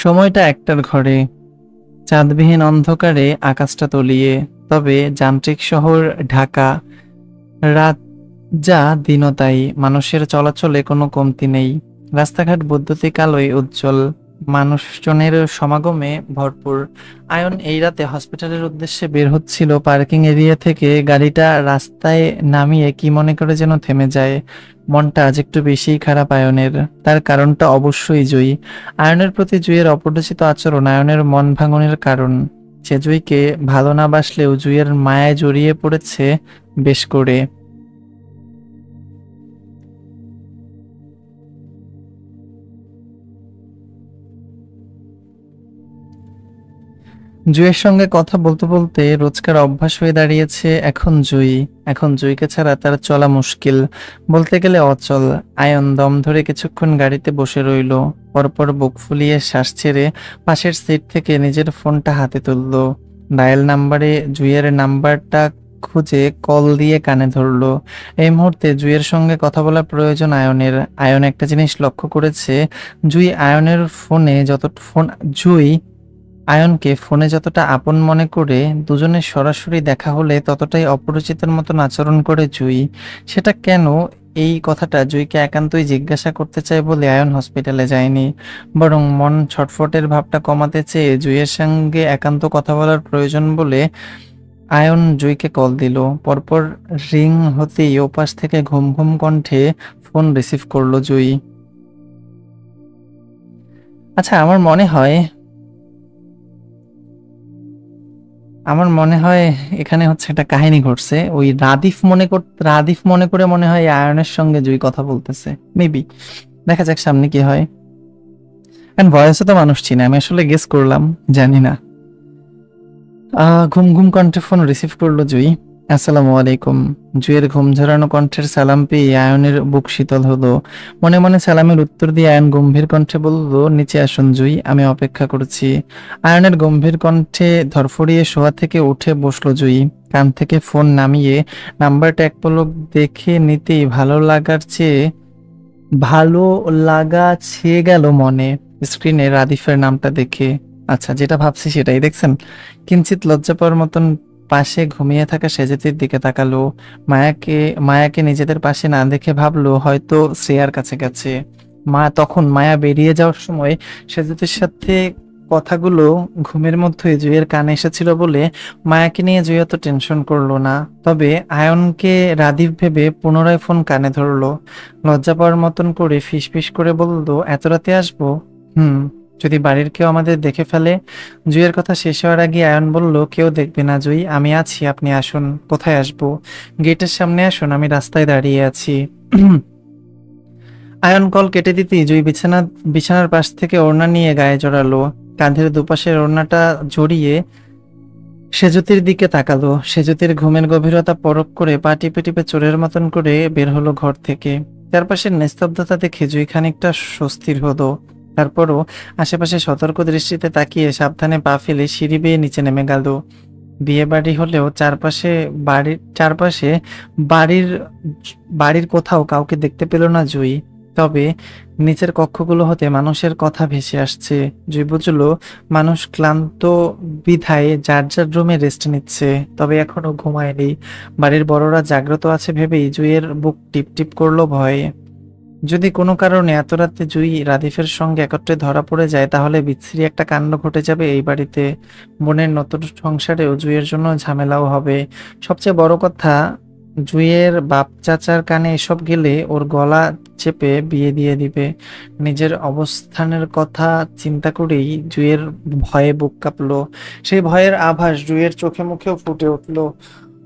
A: সময়টা একটার ঘরে, চাঁদবিহীন অন্ধকারে আকাশটা তলিয়ে। তবে যান্ত্রিক শহর ঢাকা, রাত যা দিনও তাই, মানুষের চলাচলে কোনো কমতি নেই। রাস্তাঘাট বৈদ্যুতিক আলোয় উজ্জ্বল, মানুষজনের সমাগমে ভরপুর। আয়ন এই রাতে হসপিটালের উদ্দেশ্যে বের হচ্ছিল, পার্কিং এরিয়া থেকে গাড়িটা রাস্তায় নামিয়ে কি মনে করে যেন থেমে যায়। মনটা আজ একটু বেশিই খারাপ আয়নের। তার কারণটা অবশ্যই জুই। আয়নের প্রতি জুইয়ের অপরিচিত আচরণ আয়নের মন ভাঙনের কারণ। সে জুইকে ভালো না বাসলেও জুইয়ের মায়ায় জড়িয়ে পড়েছে বেশ করে। জুইয়ের সঙ্গে কথা বলতে বলতে রোজকার অভ্যাস হয়ে দাঁড়িয়েছে এখন জুই। এখন জুইকে ছাড়া তার চলা মুশকিল, বলতে গেলে অচল। আয়ন দম ধরে কিছুক্ষণ গাড়িতে বসে রইল, পরপর বুক ফুলিয়ে শ্বাস ছেড়ে পাশের সিট থেকে নিজের ফোনটা হাতে তুলল। ডায়াল নাম্বারে জুইয়ের নাম্বারটা খুঁজে কল দিয়ে কানে ধরলো। এই মুহূর্তে জুইয়ের সঙ্গে কথা বলার প্রয়োজন আয়নের। আয়ন একটা জিনিস লক্ষ্য করেছে, জুই আয়নের ফোনে জুই আয়নকে ফোনে যতটা আপন মনে করে, দুজনের সরাসরি দেখা হলে ততটাই অপরিচিতের মতন আচরণ করে জুই। সেটা কেন, এই কথাটা জুইকে একান্তই জিজ্ঞাসা করতে চায় বলে আয়ন হসপিটালে যায়নি, বরং মন ছটফটের ভাবটা কমাতে চেয়ে জুইয়ের সঙ্গে একান্ত কথা বলার প্রয়োজন বলে আয়ন জুইকে কল দিল। পরপর রিং হতেই ওপাশ থেকে ঘুম ঘুম কণ্ঠে ফোন রিসিভ করলো জুই। আচ্ছা, আমার মনে হয় এখানে হচ্ছে একটা কাহিনী ঘটছে। ওই রাদিফ মনে করে মনে হয় আয়নের সঙ্গে জুই কথা বলতেছে, মেবি। দেখা যাক সামনে কি হয়। কারণ ভয়েসে তো মানুষ চিনে, আমি আসলে গেস করলাম, জানি না। ঘুম ঘুম কণ্ঠে ফোন রিসিভ করলো জুই। আসসালামু আলাইকুম। জুইয়ের ঘুম ঝরানো কণ্ঠের সালাম পেয়ে আয়নের বুক শীতল হলো। মনে মনে সালামের উত্তর দিয়ে আয়ন গম্ভীর কণ্ঠে বলল, নিচে আসুন জুই, আমি অপেক্ষা করছি। আয়নের গম্ভীর কণ্ঠে ধরফড়িয়ে শোয়া থেকে উঠে বসলো জুই। কান থেকে ফোন নামিয়ে নাম্বারটা এক পলক দেখে নিতেই ভালো লাগা ছেয়ে গেল মনে। স্ক্রিনে রাদিফের নামটা দেখে, আচ্ছা যেটা ভাবছি সেটাই দেখছেন। কিঞ্চিত লজ্জা পাওয়ার মতন পাশে ঘুমিয়ে থাকা সেজেতির দিকে তাকালো। মায়াকে মায়াকে নিজেদের পাশে না দেখে ভাবলো হয়তো শ্রেয়ার কাছে গেছে। মায়া বেরিয়ে যাওয়ার সময় সেজেতির সাথে কথাগুলো ঘুমের মধ্যে জুইয়ের কানে এসেছিল বলে মায়াকে নিয়ে জুই এত টেনশন করলো না। তবে আয়নকে রাদীপ ভেবে পুনরায় ফোন কানে ধরলো। লজ্জা পাওয়ার মতন করে ফিসফিস করে বলল, এত রাতে আসবো? হুম, যদি বাড়ির কেউ আমাদের দেখে ফেলে? জুইয়ের কথা শেষ হওয়ার আগে আয়ন বলল, কেউ দেখবে না জুই, আমি আছি, আপনি আসুন। কোথায় আসবো? গেটের সামনে আসুন, আমি রাস্তায় দাঁড়িয়ে আছি। আয়ন কল কেটে দিতেই জুই বিছানার পাশ থেকে ওড়না নিয়ে গায়ে জড়ালো। কাঁধের দুপাশের ওড়নাটা জড়িয়ে সেজুতির দিকে তাকালো। সেজুতির ঘুমের গভীরতা পরখ করে পা টিপে টিপে চোরের মতন করে বের হলো ঘর থেকে। চারপাশের নিস্তব্ধতা দেখে জুই খানিকটা স্বস্তির হলো। তারপরও আশেপাশে সতর্ক দৃষ্টিতে তাকিয়ে সাবধানে পা ফেলে সিঁড়ি বেয়ে নিচে নেমে গেল। বিয়ে বাড়ি হলেও চারপাশে বাড়ির বাড়ির কোথাও কাউকে দেখতে পেল না জুই। তবে নিচের কক্ষগুলো হতে মানুষের কথা ভেসে আসছে। জুই বুঝল মানুষ ক্লান্ত বিধায় যার যার রুমে রেস্ট নিচ্ছে, তবে এখনো ঘুমায়নি। বাড়ির বড়রা জাগ্রত আছে ভেবেই জুইয়ের বুক টিপ টিপ করলো ভয়ে। যদি কোনো কারণে এত রাতে জুই রাদিফের সঙ্গে একত্রে ধরা পড়ে যায়, তাহলে বিচ্ছিরি একটা কাণ্ড ঘটে যাবে এই বাড়িতে। বোনের নতুন সংসারেও জুইয়ের জন্য ঝামেলাও হবে। সবচেয়ে বড় কথা, জুইয়ের বাপ চাচার কানে এসব গেলে ওর গলা চেপে বিয়ে দিয়ে দিবে। নিজের অবস্থানের কথা চিন্তা করেই জুইয়ের ভয়ে বুক কাঁপলো। সেই ভয়ের আভাস জুইয়ের চোখে মুখেও ফুটে উঠলো।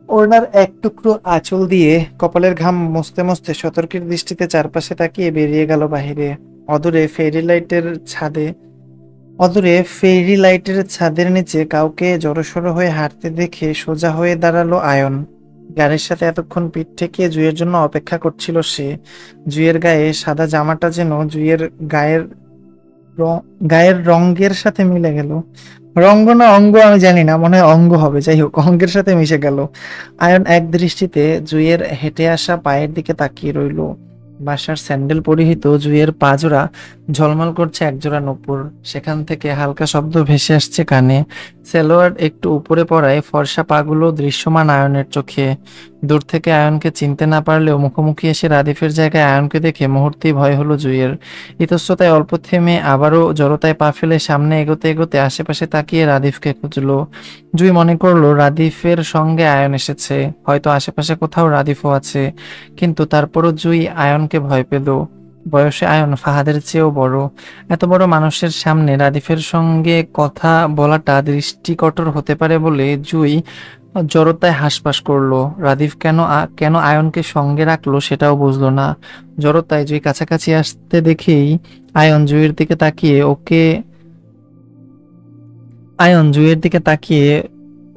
A: ওড়নার এক টুকরো আঁচল দিয়ে কপালের ঘাম মুছতে মুছতে সতর্কের দৃষ্টিতে চারপাশে তাকিয়ে বেরিয়ে গেল বাহিরে। অদূরে ফেরি লাইটের ছাদে অদূরে ফেরি লাইটের ছাদের নিচে কাউকে জড়সড় হয়ে হাঁটতে দেখে সোজা হয়ে দাঁড়ালো আয়ন। গাড়ির সাথে এতক্ষণ পিঠ ঠেকিয়ে জুইয়ের জন্য অপেক্ষা করছিল সে। জুইয়ের গায়ে সাদা জামাটা যেন জুইয়ের গায়ের রঙের সাথে মিলে গেল। রঙ্গ না অঙ্গ আমি জানি না, মনে হয় অঙ্গ হবে, যাই হোক অঙ্গের সাথে মিশে গেল। আয়ন এক দৃষ্টিতে জুইয়ের হেঁটে আসা পায়ের দিকে তাকিয়ে রইল। বাসার স্যান্ডেল পরিহিত জুইয়ের পা জোড়া ঝলমল করছে একজোড়া নূপুর। সেখান থেকে হালকা শব্দ ভেসে আসছে কানে। সালোয়ার একটু উপরে পড়ায় ফর্সা পাগুলো দৃশ্যমান আয়নের চোখে। দূর থেকে আয়নকে চিনতে না পারলেও মুখোমুখি এসে রাদিফের জায়গায় আয়নকে দেখে মুহূর্তেই ভয় হলো জুইয়ের। ইতস্ততায় অল্প থেমে আবারও জড়তায় পা ফেলে সামনে এগোতে এগোতে আশেপাশে তাকিয়ে রাদিফকে খুঁজলো। জুই মনে করলো রাদিফের সঙ্গে আয়ন এসেছে, হয়তো আশেপাশে কোথাও রাদিফও আছে। কিন্তু তারপরও জুই আয়নকে ভয় পেল। বয়সে আয়ন ফাহাদের চেয়েও বড়। এত বড় মানুষের সামনে রাদিফের সঙ্গে কথা বলাটা দৃষ্টিকটর হতে পারে বলে জুই জড়তায় হাসপাস করলো। রাদিফ কেন আয়নকে সঙ্গে রাখলো সেটাও বুঝলো না। জড়তায় জুই কাছাকাছি আসতে দেখেই আয়ন জুইয়ের দিকে তাকিয়ে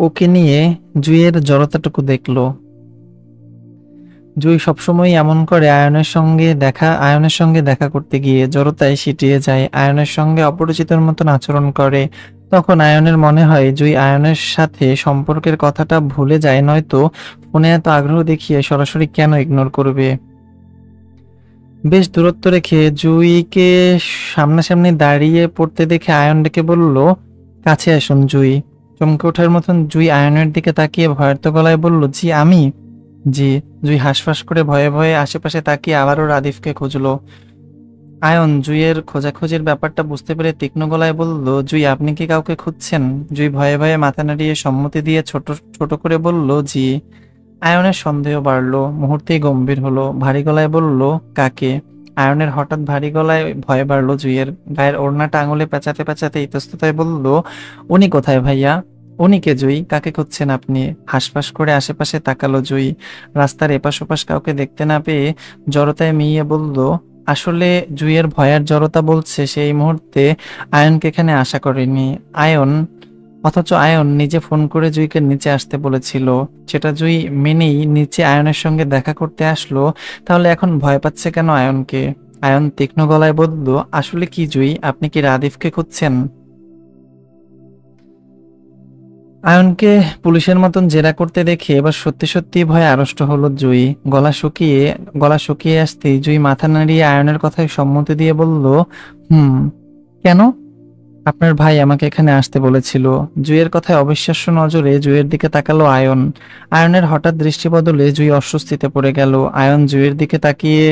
A: ওকে নিয়ে জুইয়ের জড়তাটুকু দেখলো। জুই সবসময় এমন করে আয়নের সঙ্গে দেখা করতে গিয়ে জড়তায় সিটিয়ে যায়, আয়নের সঙ্গে অপরিচিতর মতন আচরণ করে। তখন আয়নের মনে হয় জুই আয়নের সাথে সম্পর্কের কথাটা ভুলে যায়, নয়তো ফোনে এত আগ্রহ দেখিয়ে সরাসরি কেন ইগনোর করবে। বেশ দূরত্ব রেখে জুইকে সামনাসামনি দাঁড়িয়ে পড়তে দেখে আয়ন ডেকে বলল, কাছে আসুন জুই। চমকে ওঠার মতন জুই আয়নের দিকে তাকিয়ে ভয়ার্ত গলায় বলল, জি আমি? জি। জুই হাঁসফাঁস করে ভয়ে ভয়ে আশেপাশে তাকিয়ে আবারও রাদিফকে খুঁজলো। আয়ন জুইয়ের খোঁজাখুঁজির ব্যাপারটা বুঝতে পেরে তীক্ষ্ণ গলায় বলল, জুই আপনি কি কাউকে খুঁজছেন? জুই ভয়ে ভয়ে মাথা নাড়িয়ে সম্মতি দিয়ে ছোট ছোট করে বলল, জি। আয়নের সন্দেহ বাড়ল, মুহূর্তেই গম্ভীর হলো, ভারী গলায় বলল, কাকে? আয়নের হঠাৎ ভারী গলায় ভয় বাড়লো জুইয়ের। গায়ের ওড়নাটা আঙুলে পেঁচাতে পেঁচাতে ইতস্ততায় বলল, উনি কোথায় ভাইয়া? উনি কে জুই? কাকে খুঁজছেন আপনি? হাসপাস করে আশেপাশে তাকালো জুই। রাস্তার এপাশ ওপাশ কাউকে দেখতে না পেয়ে জড়তায় মিইয়ে বলল, আসলে জুইয়ের ভয়ার জড়তা বলছে সেই মুহূর্তে আয়নকে এখানে আশা করেনি। অথচ আয়ন নিজে ফোন করে জুইকে নিচে আসতে বলেছিল। সেটা জুই মেনেই নিচে আয়নের সঙ্গে দেখা করতে আসলো। তাহলে এখন ভয় পাচ্ছে কেন আয়নকে? আয়ন তীক্ষ্ণ গলায় বলল, আসলে কি জুই, আপনি কি রাদিফকে খুঁজছেন? আয়নকে পুলিশের মতন জেরা করতে দেখে এবার সত্যি সত্যি ভয়ে আড়ষ্ট হলো জুই। গলা শুকিয়ে আসতেই জুই মাথা নাড়িয়ে আয়নের কথায় সম্মতি দিয়ে বলল, হুম। কেন? আপনার ভাই আমাকে এখানে আসতে বলেছিল। জুইয়ের কথায় অবিশ্বাস্য নজরে জুইয়ের দিকে তাকালো আয়ন। আয়নের হঠাৎ দৃষ্টি বদলে জুই অস্বস্তিতে পড়ে গেল। আয়ন জুইয়ের দিকে তাকিয়ে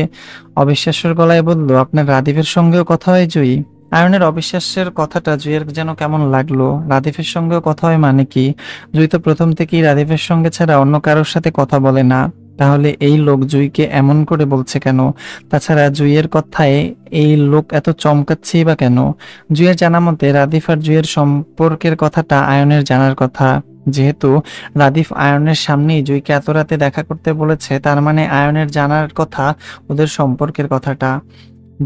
A: অবিশ্বাস্যর গলায় বলল, আপনার রাদীপের সঙ্গেও কথা হয় জুই? আয়নের অবিশ্বাসের কথাটা জুইয়ের যেন কেমন লাগলো। রাদিফের সঙ্গেও কথা হয় মানে কি? জুই তো প্রথম থেকেই রাদিফের সঙ্গে ছাড়া অন্য কারোর সাথে কথা বলে না। তাহলে এই লোক জুইকে এমন করে বলছে কেন? তাছাড়া জুইয়ের কথায় এই লোক এত চমকাচ্ছেই বা কেন? জুইয়ের জানা মতে রাদিফ আর জুইয়ের সম্পর্কের কথাটা আয়নের জানার কথা। যেহেতু রাদিফ আয়নের সামনেই জুইকে এত রাতে দেখা করতে বলেছে, তার মানে আয়নের জানার কথা ওদের সম্পর্কের কথাটা।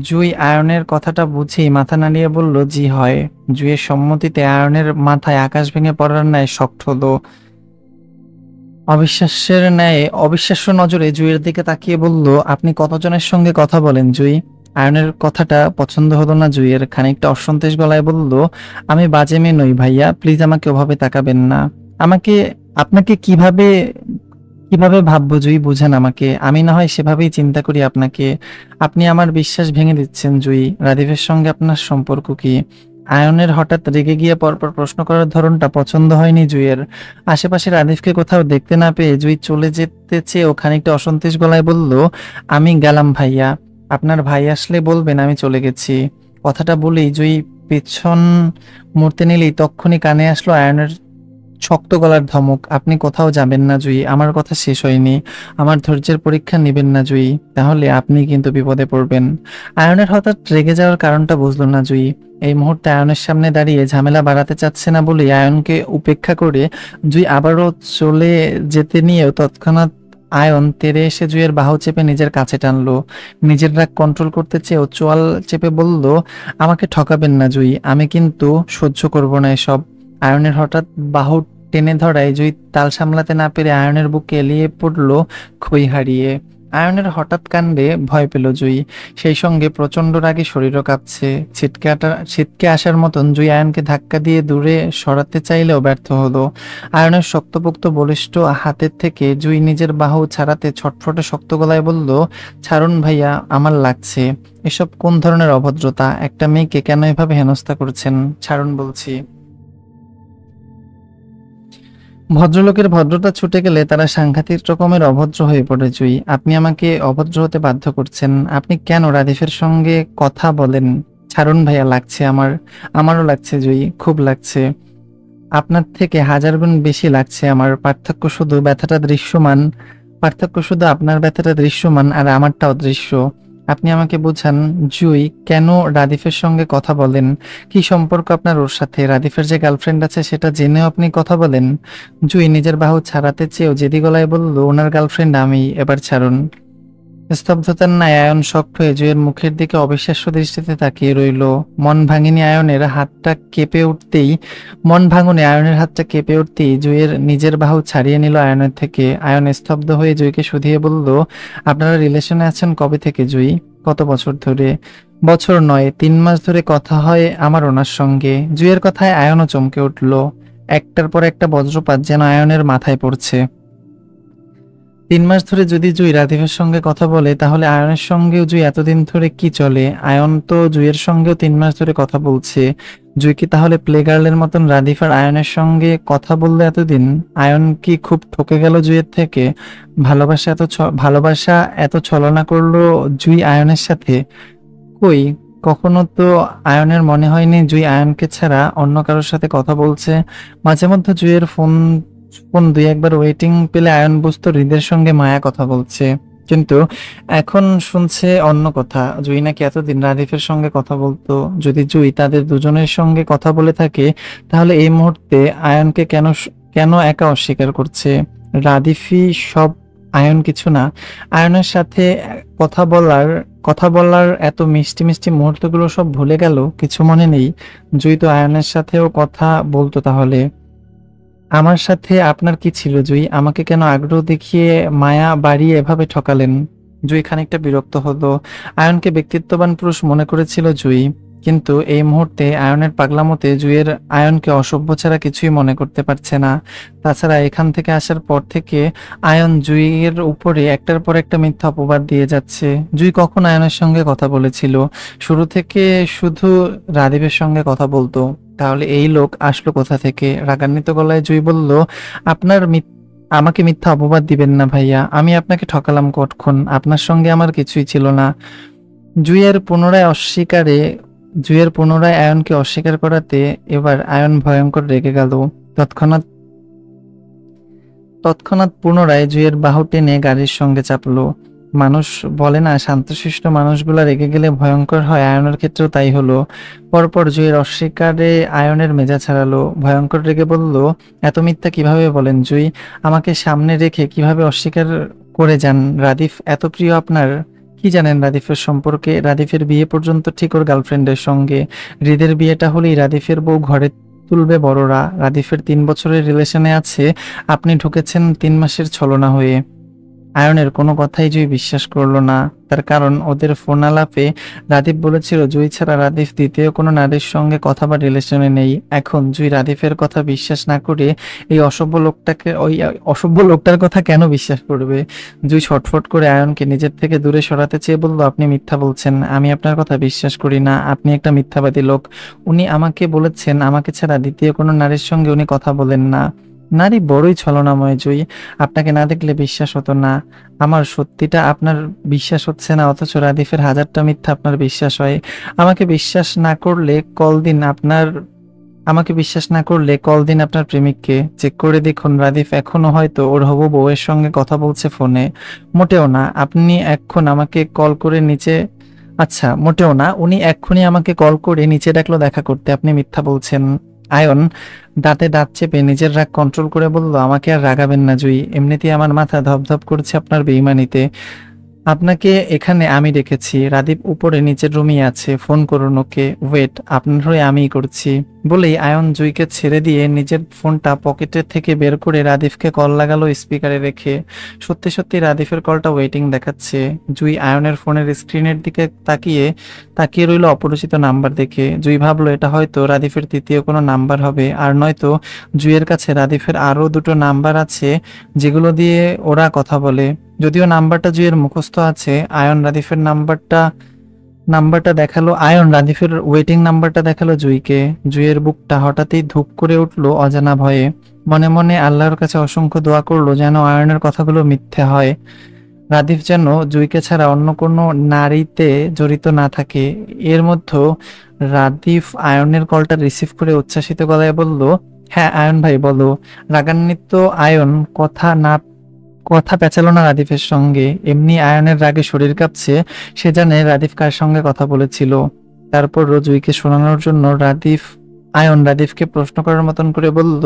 A: জুই আয়নের কথাটা বুঝেই মাথা নাড়িয়ে বলল, জি হয়। জুইয়ের সম্মতিতে আয়নের মাথায় আকাশ ভেঙে পড়ার ন্যায় শক্ত হলো। অবিশ্বাস্যের ন্যায় অবিশ্বাস্য নজরে জুইয়ের দিকে তাকিয়ে বলল, আপনি কতজনের সঙ্গে কথা বলেন জুই? আয়নের কথাটা পছন্দ হলো না জুইয়ের, খানিকটা অসন্তোষ গলায় বলল, আমি বাজে মেয়ে নই ভাইয়া, প্লিজ আমাকে ওভাবে তাকাবেন না। আমাকে আপনাকে কিভাবে কিভাবে ভাববো জুই, বুঝেন আমাকে। আমি না হয় সেভাবেই চিন্তা করি আপনাকে। আপনি আমার বিশ্বাস ভেঙে দিচ্ছেন জুই। রাদীফের সঙ্গে আপনার সম্পর্ক কি? আয়নের হঠাৎ রেগে গিয়ে পরপর প্রশ্ন করার ধরনটা পছন্দ হয়নি জুইয়ের। আশেপাশে রাদীফকে কোথাও দেখতে না পেয়ে জুই চলে যেতে চেয়েও খানিকটা অসন্তোষ গলায় বলল, আমি গেলাম ভাইয়া। আপনার ভাই আসলে বলবেন আমি চলে গেছি। কথাটা বলেই জুই পেছন মুড়তে নিলেই তক্ষুনি কানে আসলো আয়নের শক্ত গলার ধমক, আপনি কোথাও যাবেন না জুই, আমার কথা শেষ হয়নি। আমার ধৈর্যের পরীক্ষা নেবেন না জুই, তাহলে আপনি কিন্তু বিপদে পড়বেন। আয়নের হঠাৎ রেগে যাওয়ার কারণটা বুঝলো না জুই। এই মুহূর্তে আয়নের সামনে দাঁড়িয়ে ঝামেলা বাড়াতে চাচ্ছে না বলে আয়নকে উপেক্ষা করে জুই আবারও চলে যেতে নিয়েও তৎক্ষণাৎ আয়ন তেড়ে এসে জুইয়ের বাহু চেপে নিজের কাছে টানলো। নিজের রাগ কন্ট্রোল করতে চেয়েও চোয়াল চেপে বলল, আমাকে ঠকাবেন না জুই, আমি কিন্তু সহ্য করব না এসব। আয়নের হঠাৎ বাহু টেনে ধরায় জুই তাল সামলাতে না পেরে আয়নের বুকে এলিয়ে পড়ল খই হারিয়ে। আয়নের হঠাৎ কাণ্ডে ভয় পেল জুই, সেই সঙ্গে প্রচন্ড রাগে শরীরও কাঁপছে। ছিটকে আসার মতন জুই আয়নকে ধাক্কা দিয়ে দূরে সরাতে চাইলেও ব্যর্থ হলো। আয়নের শক্তপোক্ত বলিষ্ঠ হাতের থেকে জুই নিজের বাহু ছাড়াতে ছটফটে শক্ত গলায় বলল, ছাড়ুন ভাইয়া, আমার লাগছে। এসব কোন ধরনের অভদ্রতা? একটা মেয়েকে কেন এভাবে হেনস্থা করছেন? ছাড়ুন বলছি। ভদ্রলোকের ভদ্রতা ছুটে গেলে তারা সাংঘাতিক রকমের অভদ্র হয়ে পড়ে জুই। আপনি আমাকে অভদ্র হতে বাধ্য করছেন। আপনি কেন রাদিফের সঙ্গে কথা বলেন? ছাড়ুন ভাইয়া, লাগছে আমার। আমারও লাগছে জুই, খুব লাগছে। আপনার থেকে হাজার গুণ বেশি লাগছে আমার। পার্থক্য শুধু আপনার ব্যথাটা দৃশ্যমান আর আমারটা অদৃশ্য। আপনি আমাকে বুঝান জুই, কেন রাদিফের সঙ্গে কথা বলেন? কি সম্পর্ক আপনার ওর সাথে? রাদিফের যে গার্লফ্রেন্ড আছে সেটা জেনেও আপনি কথা বলেন? জুই নিজের বাহু ছাড়াতে চেয়েও জেদি গলায় বলল, ওনার গার্লফ্রেন্ড আমি, এবার ছাড়ুন। স্তব্ধতার ন্যায় আয়ন শক হয়ে জুইয়ের মুখের দিকে অবিশ্বাস্য দৃষ্টিতে তাকিয়ে রইল। মন ভাঙনে আয়নের হাতটা কেঁপে উঠতেই জুইয়ের নিজের বাহু ছাড়িয়ে নিল আয়নের থেকে। আয়ন স্তব্ধ হয়ে জুইকে শুধিয়ে বলল, আপনারা রিলেশনে আছেন কবে থেকে জুই? কত বছর ধরে? বছর নয়, 3 মাস ধরে কথা হয় আমার ওনার সঙ্গে। জুইয়ের কথায় আয়নও চমকে উঠল। একটার পর একটা বজ্রপাত যেন আয়নের মাথায় পড়ছে। 3 মাস ধরে যদি জুই রাদীফের সঙ্গে কথা বলে, তাহলে আয়নের সঙ্গেও জুই এতদিন ধরে কি চলে? আয়ন তো জুইয়ের সঙ্গেও 3 মাস ধরে কথা বলছে। জুই কি তাহলে প্লে গার্লের মতন রাদীফ আর আয়নের সঙ্গে কথা বললো এতদিন? আয়ন কি খুব ঠকে গেল জুইয়ের থেকে? ভালোবাসা এত ছলনা করলো জুই আয়নের সাথে? কই, কখনো তো আয়নের মনে হয়নি জুই আয়নকে ছাড়া অন্য কারোর সাথে কথা বলছে। মাঝে মধ্যে জুইয়ের ফোন ফোন দুই একবার ওয়েটিং পেলে আয়ন বুঝতো হৃদের সঙ্গে মায়া কথা বলছে। কিন্তু এখন শুনছে অন্য কথা। জুই নাকি এতদিন রাদিফের সঙ্গে কথা বলতো। যদি জুই তাদের দুজনের সঙ্গে কথা বলে থাকে, তাহলে এই মুহূর্তে আয়নকে কেন একা অস্বীকার করছে? রাদিফই সব, আয়ন কিছু না? আয়নের সাথে কথা বলার এত মিষ্টি মিষ্টি মুহূর্তগুলো সব ভুলে গেল, কিছু মনে নেই? জুই তো আয়নের সাথেও কথা বলতো তাহলে। আমার সাথে আপনার কি ছিল জুই? আমাকে কেন আগ্রহ দেখিয়ে মায়া বাড়িয়ে এভাবে ঠকালেন? জুই খানিকটা বিরক্ত হলো। আয়নকে ব্যক্তিত্ববান পুরুষ মনে করেছিল জুই, কিন্তু এই মুহূর্তে আয়নের পাগলামোতে জুইয়ের আয়নকে অসভ্য ছাড়া কিছুই মনে করতে পারছে না। তাছাড়া এখান থেকে আসার পর থেকে আয়ন জুইয়ের উপরে একটার পর একটা মিথ্যা অপবাদ দিয়ে যাচ্ছে। জুই কখন আয়নের সঙ্গে কথা বলেছিল? শুরু থেকে শুধু রাদীপের সঙ্গে কথা বলতো। তাহলে এই লোক আসলো কোথা থেকে? রাগান্বিত গলায় জুই বলল, আপনার আমাকে মিথ্যা অপবাদ দিবেন না ভাইয়া, আমি আপনাকে ঠকালাম কতক্ষণ? আপনার সঙ্গে আমার কিছুই ছিল না। জুইয়ের পুনরায় অস্বীকারে জুইয়ের পুনরায় আয়নকে অস্বীকার করাতে এবার আয়ন ভয়ঙ্কর রেগে গেল। তৎক্ষণাৎ তৎক্ষণাৎ পুনরায় জুইয়ের বাহু টেনে গাড়ির সঙ্গে চাপলো। মানুষ বলে না, শান্তশিষ্ট মানুষগুলা রেগে গেলে ভয়ঙ্কর হয়, আয়নের ক্ষেত্রেও তাই হলো। পরপর জুইয়ের অস্বীকারে আয়নের মেজাজ হারালো। ভয়ঙ্কর রেগে বলল, এত মিথ্যা কিভাবে বলেন জুই? আমাকে সামনে রেখে কিভাবে অস্বীকার করে যান? রাদিফ এত প্রিয় আপনার? কি জানেন রাদিফের সম্পর্কে? রাদিফের বিয়ে পর্যন্ত ঠিক ওর গার্লফ্রেন্ডের সঙ্গে। হৃদের বিয়েটা হলেই রাদিফের বউ ঘরে তুলবে বড়রা। রাদিফের 3 বছরের রিলেশনে আছে, আপনি ঢুকেছেন 3 মাসের ছলনা হয়ে। আয়নের কোনো কথাই জুই বিশ্বাস করলো না। তার কারণ ওদের ফোন আলাপে রাদীপ বলেছিল জুই ছাড়া রাদীপ দ্বিতীয় কোনো নারীর সঙ্গে কথা বা রিলেশনে নেই। এখন জুই রাদীপের কথা বিশ্বাস না করে ওই অসভ্য লোকটার কথা কেন বিশ্বাস করবে? জুই ছটফট করে আয়নকে নিজের থেকে দূরে সরাতে চেয়ে বলল, আপনি মিথ্যা বলছেন, আমি আপনার কথা বিশ্বাস করি না, আপনি একটা মিথ্যাবাদী লোক। উনি আমাকে বলেছেন আমাকে ছাড়া দ্বিতীয় কোনো নারীর সঙ্গে উনি কথা বলেন না। নারী বড়ই ছলনাময় জুই, আপনাকে না দেখলে বিশ্বাস হতো না। আমার সত্যিটা আপনার বিশ্বাস হচ্ছে না, অথচ রাদিফের 1000টা মিথ্যা আপনার বিশ্বাস হয়। আমাকে বিশ্বাস না করলে কল দিন আপনার আমাকে বিশ্বাস না করলে কল দিন আপনার প্রেমিককে, চেক করে দেখুন রাদিফ এখনো হয়তো ওর হবু বউয়ের সঙ্গে কথা বলছে ফোনে। মোটেও না, আপনি এখন আমাকে কল করে নিচে আচ্ছা মোটেও না, উনি এক্ষুনি আমাকে কল করে নিচে ডাকলো দেখা করতে, আপনি মিথ্যা বলছেন। আয়ন দাঁতে দাঁত চেপে নিজের রাগ কন্ট্রোল করে বলল, আমাকে আর রাগাবেন না জুই, এমনিতেই আমার মাথা ধপধপ করছে আপনার বেইমানিতে। আপনাকে এখানে আমি রেখেছি, রাদীপ উপরে নিচের রুমই আছে, ফোন করুন ওকে। ওয়েট, আপনার হয়ে আমিই করছি। বলেই আয়ন জুইকে ছেড়ে দিয়ে নিজের ফোনটা পকেটের থেকে বের করে রাদীপকে কল লাগালো স্পিকারে রেখে। সত্যি সত্যি রাদীপের কলটা ওয়েটিং দেখাচ্ছে। জুই আয়নের ফোনের স্ক্রিনের দিকে তাকিয়ে তাকিয়ে রইল অপরিচিত নাম্বার দেখে। জুই ভাবলো এটা হয়তো রাদীপের তৃতীয় কোনো নাম্বার হবে, আর নয়তো জুইয়ের কাছে রাদীপের আরও দুটো নাম্বার আছে যেগুলো দিয়ে ওরা কথা বলে। যদিও নাম্বারটা জুইয়ের মুখস্থ আছে। আয়ন রাদিফের ওয়েটিং নাম্বারটা দেখালো জুইকে। জুইয়ের বুকটা হঠাৎই ধুপ করে উঠলো অজানা ভয়ে। মনে মনে আল্লাহর কাছে অসংখ্য দোয়া করলো যেন আয়নের কথাগুলো মিথ্যে হয়। রাদিফ যেন জুইকে ছাড়া অন্য কোনো নারীতে জড়িত না থাকে। এর মধ্যে রাদিফ আয়নের কলটা রিসিভ করে উচ্ছ্বাসিত গলায় বলল, হ্যাঁ আয়ন ভাই বলো। রাগান্বিত আয়ন কথা পেঁচালো না রাদিফের সঙ্গে। এমনি আয়নের রাগে শরীর কাঁপছে। সে জানে রাদিফ কার সঙ্গে কথা বলেছিল। তারপর জুইকে শোনানোর জন্য আয়ন রাদিফকে প্রশ্ন করার মতন করে বলল,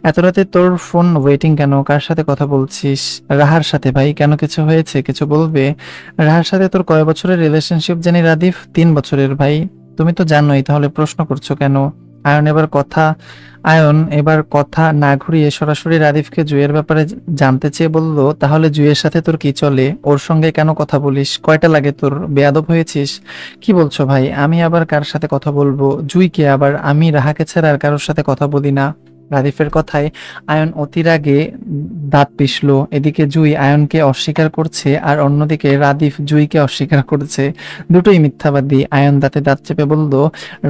A: এত রাতে তোর ফোন ওয়েটিং কেন? কার সাথে কথা বলছিস? রাহার সাথে ভাই। কেন, কিছু হয়েছে? কিছু বলবে? রাহার সাথে তোর কয় বছরের রিলেশনশিপ জানি রাদিফ? 3 বছরের ভাই। তুমি তো জানোই, তাহলে প্রশ্ন করছো কেন? আয়ন এবার কথা না ঘুরিয়ে সরাসরি রাদিফকে জুইয়ের ব্যাপারে জানতে চেয়ে বলল, তাহলে জুইয়ের সাথে তোর কি চলে? ওর সঙ্গে কেন কথা বলিস? কয়টা লাগে তোর? বেয়াদব হয়েছিস? কি বলছো ভাই? আমি আবার কার সাথে কথা বলবো? জুইকে আবার? আমি রাহাকে ছাড়া আর কারোর সাথে কথা বলি না। রাদিফের কথায় আয়ন অতি রাগে দাঁত পিষল। এদিকে জুই আয়নকে অস্বীকার করছে, আর অন্যদিকে রাদিফ জুইকে অস্বীকার করছে। দুটোই মিথ্যাবাদী। আয়ন দাঁতে দাঁত চেপে বলল,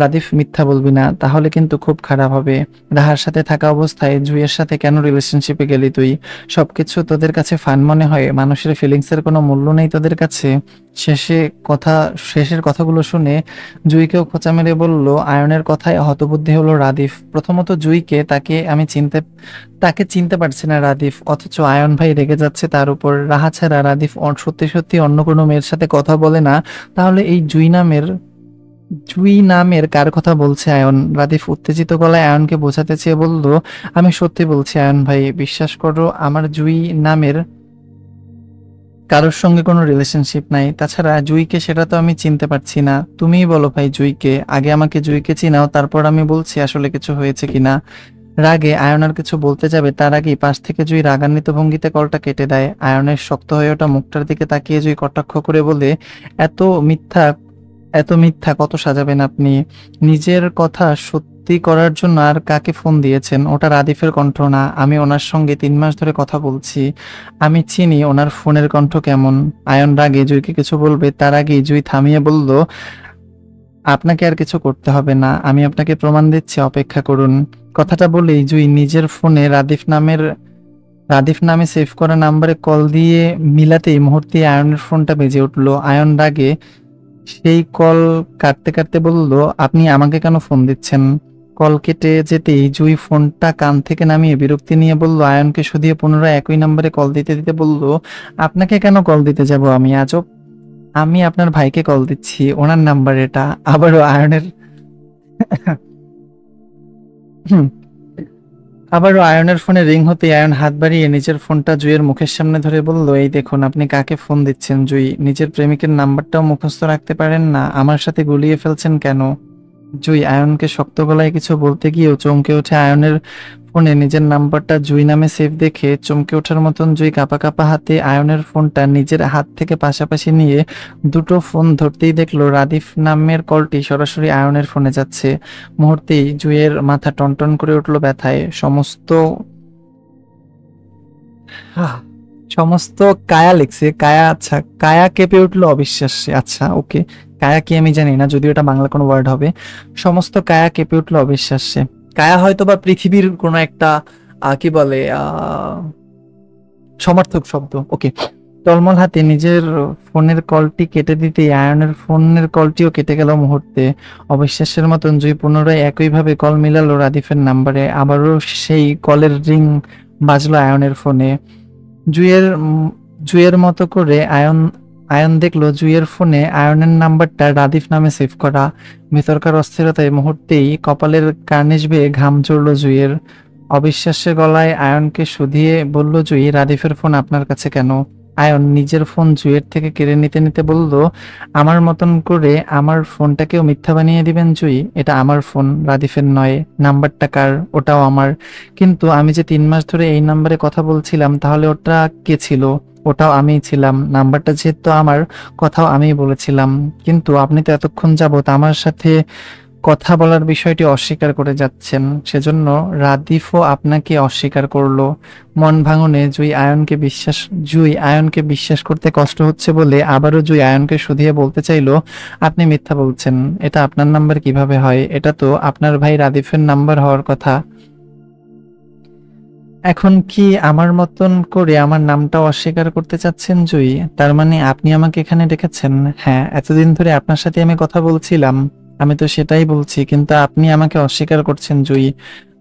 A: রাদিফ মিথ্যা বলবি না, তাহলে কিন্তু খুব খারাপ হবে। রাহার সাথে থাকা অবস্থায় জুইয়ের সাথে কেন রিলেশনশিপে গেলি তুই? সবকিছু তোদের কাছে ফান মনে হয়? মানুষের ফিলিংসের কোনো মূল্য নেই তোদের কাছে? শেষের কথাগুলো শুনে জুইকেও খোঁচা মেরে বলল আয়নের কথায় হতবুদ্ধি হলো রাদিফ। প্রথমত জুইকে তাকে চিনতে পারছে না রাদিফ, অথচ আয়ন ভাই রেগে যাচ্ছে তার উপর। রাহা ছাড়া রাদিফ সত্যি সত্যি অন্য কোনো মেয়ের সাথে কথা বলে না, তাহলে এই জুই নামের কার কথা বলছে আয়ন? রাদিফ উত্তেজিত গলায় আয়নকে বোঝাতে চেয়ে বলল, আমি সত্যি বলছি আয়ন ভাই, বিশ্বাস করো, আমার জুই নামের কারোর সঙ্গে কোনো রিলেশনশিপ নাই। তাছাড়া জুইকে সেটা তো আমি চিনতে পারছি না। তুমিই বলো ভাই জুইকে। আগে আমাকে জুইকে চিনাও, তারপর আমি বলছি আসলে কিছু হয়েছে কিনা। রাগে আয়ন আর কিছু বলতে যাবে, তার আগেই পাশ থেকে জুই রাগান্বিত ভঙ্গিতে কলটা কেটে দেয়। আয়নের শক্ত হয়ে ওঠা মুখটার দিকে তাকিয়ে জুই কটাক্ষ করে বলে, এত মিথ্যা এত মিথ্যা কত সাজাবেন আপনি? নিজের কথা সত্যি করার জন্য আর কাকে ফোন দিয়েছেন? ওটা রাদিফের কণ্ঠ না। আমি ওনার সঙ্গে 3 মাস ধরে কথা বলছি, আমি চিনি ওনার ফোনের কণ্ঠ কেমন। আয়ন রাগে জুইকে কিছু বলবে, তার আগেই জুই থামিয়ে বলল, আপনাকে আর কিছু করতে হবে না, আমি আপনাকে প্রমাণ দিচ্ছি, অপেক্ষা করুন। কথাটা বলেই জুই নিজের ফোনে রাদিফ নামে সেভ করা নাম্বারে কল দিয়ে মিলাতেই মুহূর্তে আয়নের ফোনটা বেজে উঠল। আয়ন রাগে সেই কল কাটতে কাটতে বলল, আপনি আমাকে কেন ফোন দিচ্ছেন? কল কেটে যেতেই জুই ফোনটা কান থেকে নামিয়ে বিরক্তি নিয়ে বলল, আয়নকে শুধিয়ে পুনরায় একই নম্বরে কল দিতে দিতে বলল, আপনাকে কেন কল দিতে যাব আমি? আজব। আমি আপনার ভাইকে কল দিচ্ছি, ওনার নাম্বার এটা। আবারও আয়নের হুম, আবারও আয়নের ফোনে রিং হতে আয়ন হাত বাড়িয়ে নিজের ফোনটা জুইয়ের মুখের সামনে ধরে বলল, এই দেখুন আপনি কাকে ফোন দিচ্ছেন জুই? নিজের প্রেমিকের নাম্বারটাও মুখস্থ রাখতে পারেন না, আমার সাথে গুলিয়ে ফেলছেন কেন? জুই আয়নকে শক্ত গলায় কিছু বলতে গিয়েও চমকে ওঠে। আয়নের ফোনে নিজের নাম্বারটা জুই নামে সেভ দেখে চমকে ওঠার মতন জুই কাঁপা কাঁপা হাতে আয়নের ফোনটা নিজের হাত থেকে পাশাপাশি নিয়ে দুটো ফোন ধরতেই দেখলো রাদিফ নামের কলটি সরাসরি আয়নের ফোনে যাচ্ছে। মুহূর্তেই জুইয়ের মাথা টনটন করে উঠল ব্যথায়। আহ, সমস্ত কায়া লিখছে, কায়া, আচ্ছা কায়া কেঁপে উঠলো অবিশ্বাসে। আচ্ছা ওকে, কায়া কি আমি জানি না, যদিও এটা বাংলা কোনো ওয়ার্ড হবে। সমস্ত কায়া কেঁপে উঠলো অবিশ্বাসে। কায়া হয়তো বা পৃথিবীর কোনো একটা কি বলে সমর্থক শব্দ। ওকে, টলমল হাতে নিজের ফোনের কলটি কেটে দিতেই আয়নের ফোনের কলটিও কেটে গেল মুহূর্তে। অবিশ্বাসের মতন জুই পুনরায় একইভাবে কল মিলালো রাদিফের নাম্বারে। আবারও সেই কলের রিং বাজলো আয়নের ফোনে। জুইয়ের জুইয়ের মতো করে আয়ন আয়ন দেখলো জুইয়ের ফোনে আয়নের নাম্বারটা রাদিফ নামে সেভ করা। ভেতরকার অস্থিরতায় মুহূর্তেই কপালের কার্নিশ বেয়ে ঘাম ঝরলো জুইয়ের। অবিশ্বাস্যের গলায় আয়নকে শুধিয়ে বলল, জুই রাদিফের ফোন আপনার কাছে কেন? আয়ন নিজের ফোন জুইয়ের থেকে কেড়ে নিতে নিতে বলল, আমার মতন করে আমার ফোনটাকেও মিথ্যা বানিয়ে দিবেন জুই? এটা আমার ফোন, রাদিফের নয়। নাম্বারটা কার? ওটাও আমার। কিন্তু আমি যে 3 মাস ধরে এই নাম্বারে কথা বলছিলাম, তাহলে ওটা কে ছিল? ওটাও আমিই ছিলাম। নাম্বারটা যেহেতু আমার, কথাও আমিই বলেছিলাম। কিন্তু আপনি তো এতক্ষণ যাবত আমার সাথে কথা বলার বিষয়টি অস্বীকার করে যাচ্ছেন, সেজন্য রাদিফও আপনাকে অস্বীকার করলো। মন ভাঙনে জুই আয়নকে বিশ্বাস করতে কষ্ট হচ্ছে বলে আবারও জুই আয়নকে শুধিয়ে বলতে চাইলো, আপনি মিথ্যা বলছেন। এটা আপনার নাম্বার কিভাবে হয়? এটা তো আপনার ভাই রাদিফের নাম্বার হওয়ার কথা। এখন কি আমার মতন করে আমার নামটাও অস্বীকার করতে চাচ্ছেন জুই? তার মানে আপনি আমাকে এখানে ডেকেছেন? হ্যাঁ, এতদিন ধরে আপনার সাথে আমি কথা বলছিলাম, আমি তো সেটাই বলছি, কিন্তু আপনি আমাকে অস্বীকার করছেন জুই।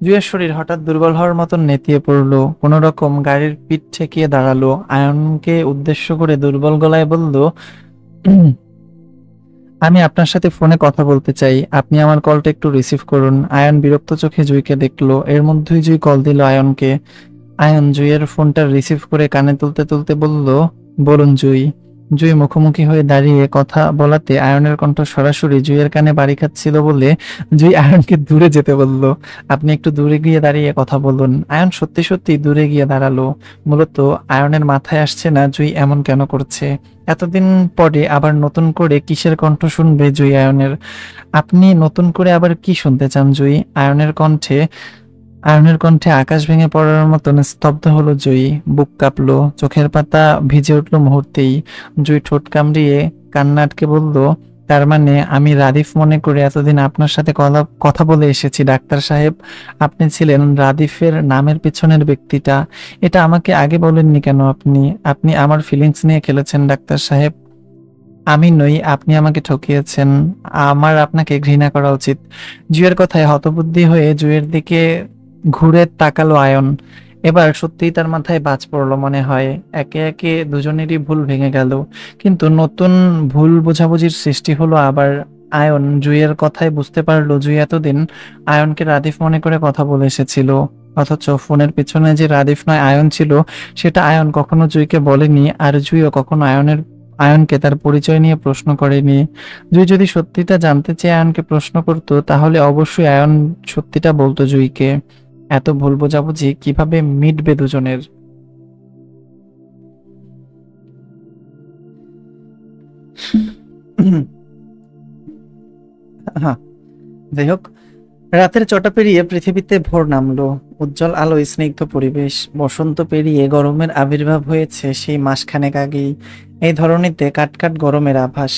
A: জুইয়ের শরীর হঠাৎ দুর্বল হওয়ার মতন নেতিয়ে পড়লো। কোনো রকম গাড়ির পিঠ ঠেকিয়ে দাঁড়ালো। আয়নকে উদ্দেশ্য করে দুর্বল গলায় বলল, আমি আপনার সাথে ফোনে কথা বলতে চাই, আপনি আমার কলটা একটু রিসিভ করুন। আয়ন বিরক্ত চোখে জুইকে দেখলো। এর মধ্যেই জুই কল দিল আয়নকে। আয়ন জুইয়ের ফোনটা রিসিভ করে কানে তুলতে তুলতে বলল, বলুন জুই। জুই মুখোমুখি হয়ে দাঁড়িয়ে কথা বলাতে আয়নের কণ্ঠ সরাসরি জুইয়ের কানে বাড়ি খাচ্ছিল বলে জুই আয়নকে দূরে যেতে বলল, আপনি একটু দূরে গিয়ে দাঁড়িয়ে কথা বলুন। আয়ন সত্যি সত্যি দূরে গিয়ে দাঁড়ালো। মূলত আয়নের মাথায় আসছে না জুই এমন কেন করছে। এতদিন পরে আবার নতুন করে কিসের কণ্ঠ শুনবে জুই আয়নের? আপনি নতুন করে আবার কি শুনতে চান জুই? আয়নের কণ্ঠে আকাশ ভেঙে পড়ার মতন স্তব্ধ হলো জুই। বুক কাঁপলো, চোখের পাতা ভিজে উঠল মুহূর্তেই। জুই ঠোঁট কামড়িয়ে কান্না আটকে বলল, তার মানে আমি রাদিফ মনে করে এতদিন আপনার সাথে কথা বলে এসেছি ডাক্তার সাহেব? আপনি ছিলেন রাদিফের নামের পিছনের ব্যক্তিটা। এটা আমাকে আগে বলেননি কেন? আপনি আপনি আমার ফিলিংস নিয়ে খেলেছেন ডাক্তার সাহেব। আমি নই, আপনি আমাকে ঠকিয়েছেন। আমার আপনাকে ঘৃণা করা উচিত। জুয়ের কথায় হতবুদ্ধি হয়ে জুয়ের দিকে ঘুরে তাকালো আয়ন। এবার সত্যিই তার মাথায় বাজ পড়লো মনে হয়। একে একে দুজনেরই ভুল ভেঙে গেল, কিন্তু নতুন ভুল বোঝাবুঝির সৃষ্টি হলো আবার। আয়ন জুয়ের কথায় বুঝতে পারলো জুই এতদিন আয়নকে রাদিফ মনে করে কথা বলে এসেছিল, অথচ ফোনের পিছনে যে রাদিফ নয় আয়ন ছিল, সেটা আয়ন কখনো জুইকে বলেনি। আর জুইও কখনো আয়নকে তার পরিচয় নিয়ে প্রশ্ন করেনি। জুই যদি সত্যিটা জানতে চেয়ে আয়নকে প্রশ্ন করতো, তাহলে অবশ্যই আয়ন সত্যিটা বলতো জুইকে। এত ভুল বোঝাবুঝি কিভাবে মিটবে দুজনের? হ্যাঁ, যাই হোক, রাতের চটা পেরিয়ে পৃথিবীতে ভোর নামলো। উজ্জ্বল আলো, স্নিগ্ধ পরিবেশ। বসন্ত পেরিয়ে গরমের আবির্ভাব হয়েছে সেই মাসখানেক আগেই। এই ধরনীতে কাটকাট গরমের আভাস,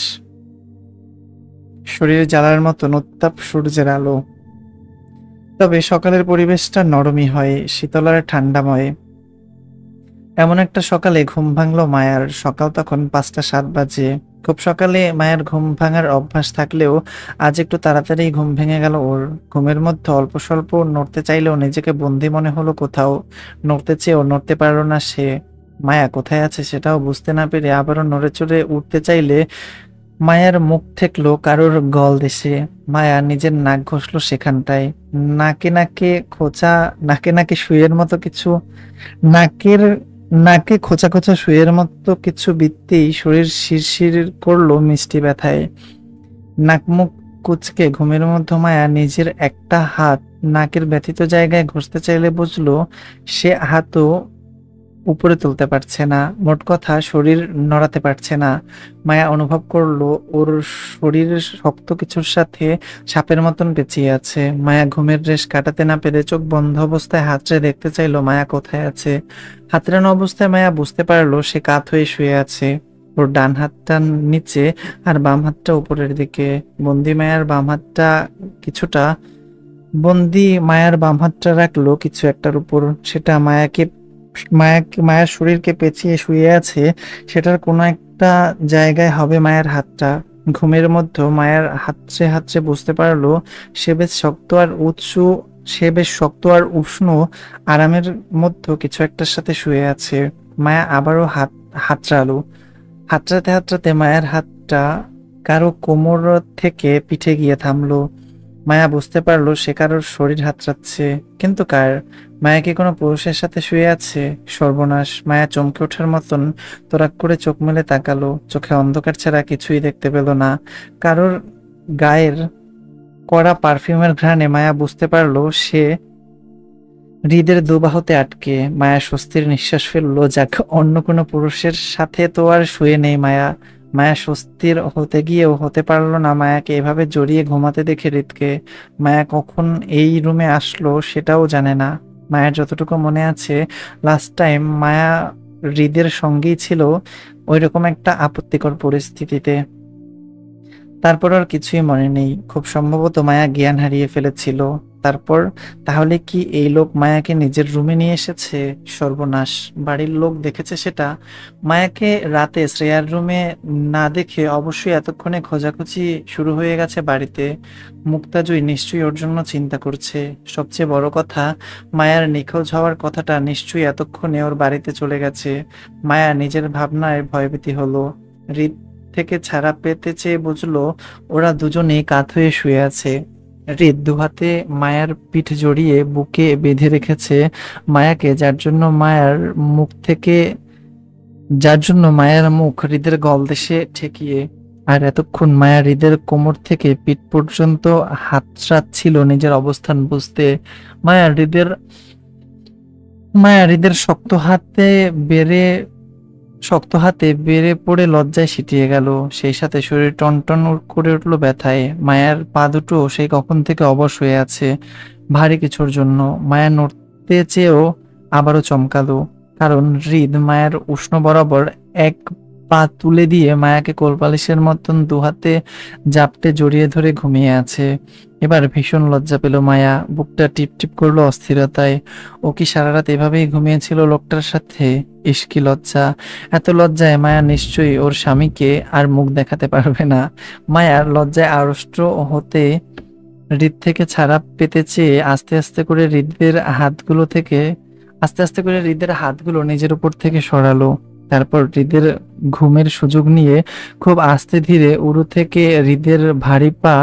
A: শরীরে জ্বালার মতন উত্তাপ সূর্যের আলো। তবে সকালের পরিবেশটা নরমই হয়, শীতল আর ঠান্ডাময়। এমন একটা সকালে ঘুম ভাঙলো মায়ার। সকাল তখন 5টা 7 বাজে। খুব সকালে মায়ের ঘুম ভাঙার অভ্যাস থাকলেও আজ একটু তাড়াতাড়ি ঘুম ভেঙে গেল ওর। ঘুমের মধ্যে অল্প স্বল্প নড়তে চাইলেও নিজেকে বন্দি মনে হলো কোথাও। নড়তে চেয়েও নড়তে পারল না সে। মায়া কোথায় আছে সেটাও বুঝতে না পেরে আবারও নড়ে চড়ে উঠতে চাইলে মায়ার মুখ ঠেকলো কারোর গল দেশে। মায়া নিজের নাক ঘষল সেখানটায়। নাকে নাকে খোঁচা, নাকে নাকে সুইয়ের মতো কিছু, নাকের নাকে খোঁচা খোঁচা সুইয়ের মতো কিছু বিত্তেই শরীর শিরশির করলো মিষ্টি ব্যথায়। নাক মুখ কুঁচকে ঘুমের মধ্যে মায়া নিজের একটা হাত নাকের ব্যথিত জায়গায় ঘষতে চাইলে বুঝলো সে হাতও উপরে তুলতে পারছে না, মোট কথা শরীর নড়াতে পারছে না। মায়া অনুভব করলো ওর শরীরের শক্ত কিছুর সাথে সাপের মতন পেঁচিয়ে আছে। মায়া ঘুমের রেশ কাটাতে না পেরে চোখ বন্ধ অবস্থায় হাতড়ে দেখতে চাইলো মায়া কোথায় আছে। হাতড়ানো অবস্থায় মায়া বুঝতে পারলো সে কাত হয়ে শুয়ে আছে। ওর ডান হাতটা নিচে আর বাম হাতটা উপরের দিকে। বন্দি মায়ার বাম হাতটা কিছুটা বন্দি মায়ার বাম হাতটা রাখলো কিছু একটার উপর। সেটা মায়ার শরীরকে পেঁচিয়ে শুয়ে আছে। সেটার কোনো একটা জায়গায় হবে মায়ের হাতটা। ঘুমের মধ্যে মায়ের হাতড়ে হাতড়ে বুঝতে পারলো সে বেশ শক্ত আর উঁচু সে বেশ শক্ত আর উষ্ণ আরামের মধ্যে কিছু একটার সাথে শুয়ে আছে। মায়া আবারও হাতড়ালো। হাতড়াতে হাতড়াতে মায়ের হাতটা কারো কোমর থেকে পিঠে গিয়ে থামলো। মায়া বুঝতে পারলো সে কারোর শরীর হাতড়াচ্ছে, কিন্তু কার? মায়া কি কোনো পুরুষের সাথে শুয়ে আছে? সর্বনাশ! মায়া চমকে ওঠার মতন তোরাক করে চোখ মেলে তাকালো। চোখে অন্ধকার ছাড়া কিছুই দেখতে পেল না। কারোর গায়ের কড়া পারফিউমের ঘ্রাণে মায়া বুঝতে পারলো সে হৃদের দুবাহুতে আটকে। মায়া স্বস্তির নিঃশ্বাস ফেললো, যাক, অন্য কোনো পুরুষের সাথে তো আর শুয়ে নেই মায়া। মায়া স্বস্তির হতে গিয়েও হতে পারলো না মায়াকে এভাবে জড়িয়ে ঘুমাতে দেখে হৃদকে। মায়া কখন এই রুমে আসলো সেটাও জানে না। মায়ের যতটুকু মনে আছে, লাস্ট টাইম মায়া হৃদের সঙ্গেই ছিল ওইরকম একটা আপত্তিকর পরিস্থিতিতে। তারপর আর কিছুই মনে নেই। খুব সম্ভবত মায়া জ্ঞান হারিয়ে ফেলেছিল। তারপর তাহলে কি এই লোক মায়াকে নিজের রুমে নিয়ে এসেছে? সর্বনাশ! বাড়ির লোক দেখেছে সেটা। মায়াকে রাতে শ্রেয়ার রুমে না দেখে অবশ্যই এতক্ষণে খোঁজাখুঁজি শুরু হয়ে গেছে বাড়িতে। মুক্তাজুই নিশ্চয়ই ওর জন্য চিন্তা করছে। সবচেয়ে বড় কথা, মায়ার নিখোঁজ হওয়ার কথাটা নিশ্চয়ই এতক্ষণে ওর বাড়িতে চলে গেছে। মায়া নিজের ভাবনায় ভয়ভীতি হলো। হৃদ থেকে ছাড়া পেতে চেয়ে বুঝলো ওরা দুজনেই কাত হয়ে শুয়ে আছে। হৃদ দুহাতে মায়ার পিঠ জড়িয়ে বুকে বেঁধে রেখেছে মায়াকে, যার জন্য মায়ের মুখ হৃদের গলদেশে ঠেকিয়ে। আর এতক্ষণ মায়া হৃদের কোমর থেকে পিঠ পর্যন্ত হাতড়াচ্ছিল নিজের অবস্থান বুঝতে। মায়া হৃদের মায়া হৃদের শক্ত হাতে বেড়ে পড়ে লজ্জায় সিটিয়ে গেল। সেই সাথে শরীর টনটন করে উঠল ব্যথায়। মায়ার পা দুটো সেই কখন থেকে অবশ হয়ে আছে ভারী কিছুর জন্য। মায়া নড়তে চেয়েও আবারও চমকালো, কারণ হৃদ মায়ের উষ্ণ বরাবর এক পা তুলে দিয়ে মায়াকে কোলবালিশের মতন দুহাতে জাপটে জড়িয়ে ধরে ঘুমিয়ে আছে। এবার ভীষণ লজ্জা পেল মায়া, বুকটা টিপ টিপ করলো অস্থিরতায়। ও কি সারা রাত এভাবেই ঘুমিয়েছিল লোকটার সাথে? ইস, কি লজ্জা! এত লজ্জায় মায়া নিশ্চয়ই ওর স্বামীকে আর মুখ দেখাতে পারবে না। মায়ার লজ্জায় আড়ষ্ট হতে হৃদ থেকে ছাড়া পেতে চেয়ে আস্তে আস্তে করে হৃদের হাতগুলো নিজের উপর থেকে সরালো। তারপর হৃদের ঘুমের সুযোগ নিয়ে খুব আস্তে ধীরে উরু থেকে হৃদের ভারী পা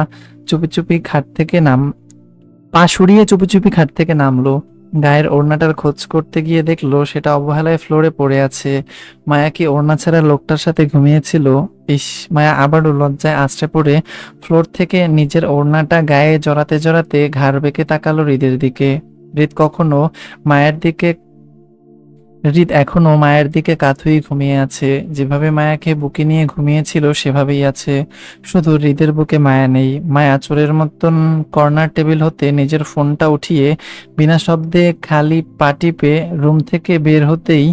A: সরিয়ে চুপি চুপি খাট থেকে নামলো। গায়ের ওড়নাটার খোঁজ করতে গিয়ে দেখলো সেটা অবহেলায় ফ্লোরে পড়ে আছে। মায়া কি ওড়না ছাড়া লোকটার সাথে ঘুমিয়েছিল? ইস! মায়া আবারও লজ্জায় আছড়ে পড়ে ফ্লোর থেকে নিজের ওড়নাটা গায়ে জড়াতে জড়াতে ঘাড় বেঁকে তাকালো হৃদের দিকে। হৃদ এখনো মায়ের দিকে কাত হয়ে ঘুমিয়ে আছে। যেভাবে মায়াকে বুকে নিয়ে ঘুমিয়েছিল সেভাবেই আছে, শুধু হৃদের বুকে মায়া নেই। মায়া চোরের মতন কর্নার টেবিল হতে নিজের ফোনটা উঠিয়ে বিনা শব্দে খালি পা টিপে রুম থেকে বের হতেই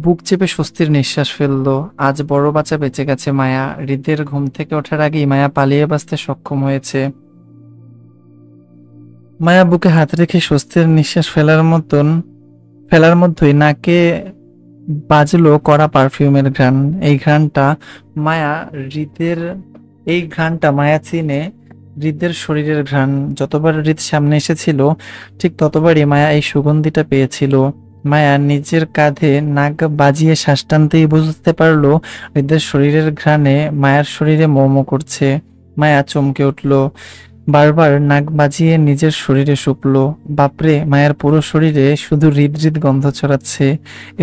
A: বুক চেপে স্বস্তির নিঃশ্বাস ফেললো। আজ বড় বাঁচা বেঁচে গেছে মায়া। হৃদের ঘুম থেকে ওঠার আগেই মায়া পালিয়ে বাঁচতে সক্ষম হয়েছে। মায়া বুকে হাত রেখে স্বস্তির নিঃশ্বাস ফেলার মধ্যেই বাজলো কড়া পারফিউমের ঘ্রাণ। এই ঘ্রাণটা মায়া হৃদের এই ঘ্রাণটা মায়া চিনে হৃদের শরীরের ঘ্রাণ। যতবার হৃদ সামনে এসেছিল ঠিক ততবারই মায়া এই সুগন্ধিটা পেয়েছিল। মায়া নিজের কাঁধে নাক বাজিয়ে শ্বাস টানতেই বুঝতে পারলো হৃদের শরীরের ঘ্রাণে মায়ার শরীরে মোমো করছে। মায়া চমকে উঠল, বারবার নাক বাজিয়ে নিজের শরীরে শুকল। বাপরে, মায়ের পুরো শরীরে শুধু হৃদ গন্ধ ছড়াচ্ছে।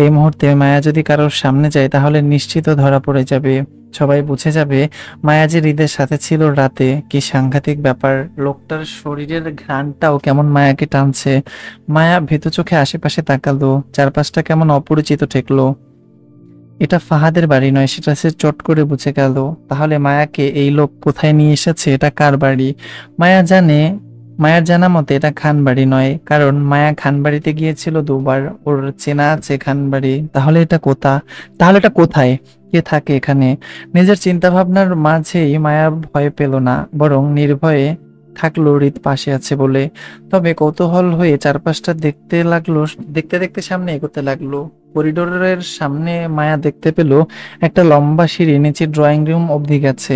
A: এই মুহূর্তে মায়া যদি কারোর সামনে যায় তাহলে নিশ্চিত ধরা পড়ে যাবে। সবাই বুঝে যাবে মায়া যে হৃদের সাথে ছিল রাতে। কি সাংঘাতিক ব্যাপার, লোকটার শরীরের ঘ্রাণটাও কেমন মায়াকে টানছে। মায়া ভীতু চোখে আশেপাশে তাকালো, চারপাশটা কেমন অপরিচিত ঠেকলো। এটা ফাহাদের বাড়ি নয়, সেটা সে চট করে বুঝে গেল। তাহলে মায়াকে এই লোক কোথায় নিয়ে এসেছে, এটা কার বাড়ি? মায়া জানে, মায়ার জানা মতে এটা খান বাড়ি নয়, কারণ মায়া খান বাড়িতে গিয়েছিল দুবার, ওর চেনা আছে খান বাড়ি। তাহলে এটা কোথায়, কে থাকে এখানে? নিজের চিন্তা ভাবনার মাঝেই মায়া ভয় পেল না, বরং নির্ভয়ে থাকলো হৃদ পাশে আছে বলে। তবে কৌতূহল হয়ে চারপাশটা দেখতে দেখতে সামনে এগোতে লাগলো। করিডোরের সামনে মায়া দেখতে পেল একটা লম্বা সিঁড়ি নিচে ড্রয়িং রুম অবধি গেছে।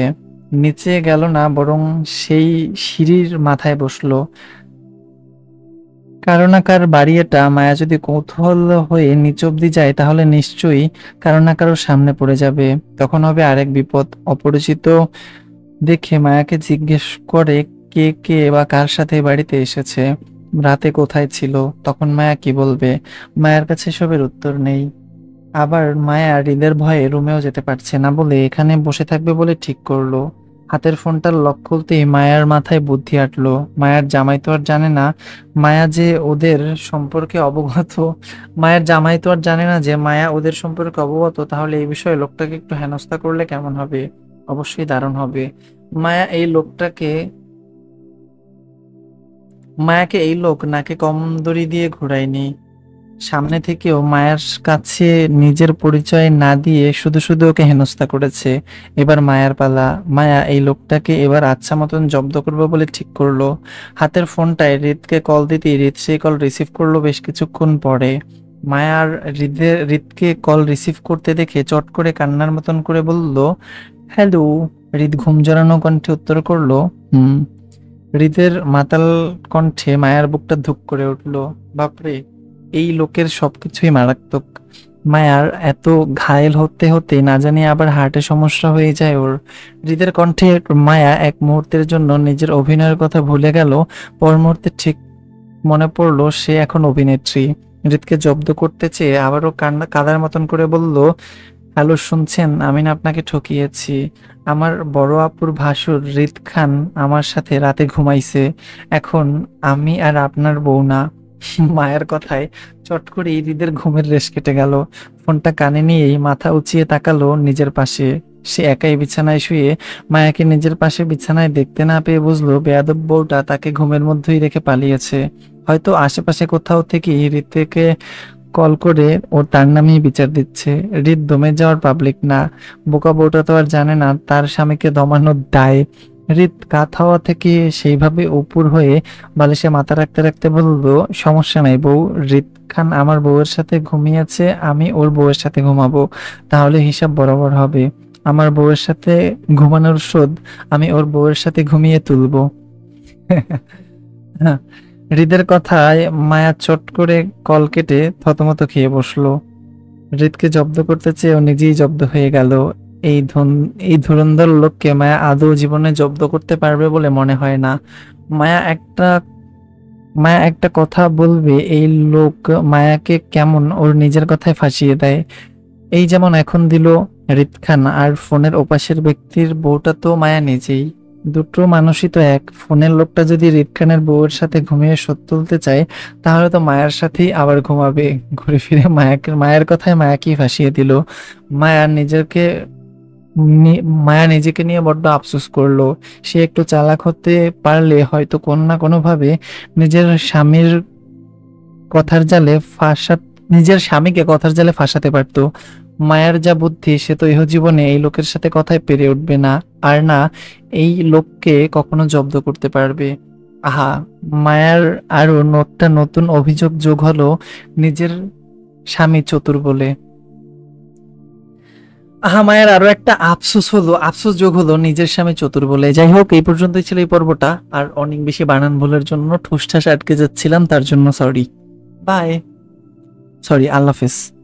A: নিচে গেল না, বরং সেই সিঁড়ির মাথায় বসলো। কারো না কার বাড়ি এটা। মায়া যদি কৌতূহল হয়ে নিচ অব্দি যায় তাহলে নিশ্চয়ই কারো না কারোর সামনে পড়ে যাবে। তখন হবে আরেক বিপদ। অপরিচিত দেখে মায়াকে জিজ্ঞেস করে কে কে বা কার সাথে এ বাড়িতে এসেছে, রাতে কোথায় ছিল। তখন মায়া কি বলবে? মায়ের কাছে এসবের উত্তর নেই। আবার মায়া হৃদের ভয়ে রুমেও যেতে পারছে না বলে এখানে বসে থাকবে বলে ঠিক করলো। হাতের ফোনটার লক খুলতেই মায়ার মাথায় বুদ্ধি আটলো। মায়ার জামাই তো আর জানে না মায়া যে ওদের সম্পর্কে অবগত। মায়ের জামাই তো আর জানে না যে মায়া ওদের সম্পর্কে অবগত। তাহলে এই বিষয়ে লোকটাকে একটু হেনস্থা করলে কেমন হবে? অবশ্যই দারুণ হবে। মায়া এই লোকটাকে মায়াকে এই লোক নাকে কম দড়ি দিয়ে ঘোরায়নি। সামনে থেকেও মায়ের কাছে নিজের পরিচয় না দিয়ে শুধু শুধু ওকে হেনস্থা করেছে। এবার মায়ার পালা। মায়া এই লোকটাকে এবার আচ্ছা মতন জব্দ করবে বলে ঠিক করলো। হাতের ফোনটায় হৃদকে কল দিতেই হৃদ সেই কল রিসিভ করলো বেশ কিছুক্ষণ পরে। মায়ার হৃদকে কল রিসিভ করতে দেখে চট করে কান্নার মতন করে বলল, হ্যালো। হৃদ ঘুম জড়ানো কণ্ঠে উত্তর করলো, হুম। হৃদের মাতাল কণ্ঠে মায়ার বুকটা ধুক করে উঠল। বাপরে, এই লোকের সবকিছুই মারাত্মক। মায়ার এত ঘায়েল হতে হতে না জানি আবার হার্টে সমস্যা হয়ে যায় ওর। হৃদের কণ্ঠে মায়া এক মুহূর্তের জন্য নিজের অভিনয়ের কথা ভুলে গেল। পর মুহূর্তে ঠিক মনে পড়লো সে এখন অভিনেত্রী। হৃদকে জব্দ করতে চেয়ে আবারও কাদার মতন করে বলল, হ্যালো, শুনছেন? আমি না আপনাকে ঠকিয়েছি। আমার বড় আপুর ভাসুর হৃদ খান আমার সাথে রাতে ঘুমাইছে। এখন আমি আর আপনার বউ না। মায়ের কথায় চট করে হৃদের ঘুমের রেশ কেটে গেল। ফোনটা কানে নিয়েই মাথা উঁচিয়ে তাকালো নিজের পাশে। সে একাই বিছানায় শুয়ে মায়াকে নিজের পাশে বিছানায় দেখতে না পেয়ে বুঝলো বেয়াদব বউটা তাকে ঘুমের মধ্যেই রেখে পালিয়েছে। হয়তো আশেপাশে কোথাও থেকে হৃদকে কল করে ও তার নামেই বিচার দিচ্ছে। হৃদ দমে যাওয়ার পাবলিক না। বোকা বউটা তো আর জানে না তার স্বামীকে দমানোর দায়। হৃদ কাত হওয়া থেকে সেইভাবে উপর হয়ে বালিশে মাথা রাখতে রাখতে বলল, সমস্যা নাই বউ। হৃদ খান আমার বউয়ের সাথে ঘুমিয়েছে, আমি ওর বউয়ের সাথে ঘুমাবো। তাহলে হিসাব বরাবর হবে। আমার বউয়ের সাথে ঘুমানোর শোধ আমি ওর বউয়ের সাথে ঘুমিয়ে তুলবো। হ্যাঁ। হৃদের কথায় মায়া চট করে কল কেটে থতমত খেয়ে বসলো। হৃদকে জব্দ করতে চেয়ে ও নিজেই জব্দ হয়ে গেল। এই ধুরন্ধর লোককে মায়া আদৌ জীবনে জব্দ করতে পারবে বলে মনে হয় না। মায়া একটা মায়া একটা কথা বলবে, এই লোক মায়াকে কেমন ওর নিজের কথায় ফাঁসিয়ে দেয়। এই যেমন এখন দিল হৃদ খান, আর ফোনের ওপাশের ব্যক্তির বউটা তো মায়া নিজেই। দুটো মানুষই তো এক। ফোনের লোকটা যদি হৃদ খানের বউয়ের সাথে ঘুমিয়ে শোধ তুলতে চায় তাহলে তো মায়ের সাথেই আবার ঘুমাবে। ঘুরে ফিরে মায়ের কথায় মায়াকেই ফাঁসিয়ে দিল। মায়া নিজেকে মায়া নিজেকে নিয়ে বড্ড আফসোস করলো। সে একটু চালাক হতে পারলে হয়তো কোনো না কোনো ভাবে নিজের স্বামীর কথার জালে ফাঁসা নিজের স্বামীকে কথার জালে ফাঁসাতে পারতো। মায়ার যা বুদ্ধি, সে তো ইহ জীবনে এই লোকের সাথে কথায় পেরে উঠবে না, আর না এই লোককে কখনো জব্দ করতে পারবে। আহা, মায়ার আরো একটা নতুন অভিযোগ যোগ হলো নিজের স্বামী চতুর বলে। আহা মায়ের আরো একটা আফসোস হলো, আফসোস যোগ হলো নিজের স্বামী চতুর বলে। যাই হোক, এই পর্যন্তই ছিল এই পর্বটা। আর অনেক বেশি বানান ভুলের জন্য ঠুসঠাস আটকে যাচ্ছিলাম, তার জন্য সরি। বাই। সরি, আল্লাহ হাফেজ।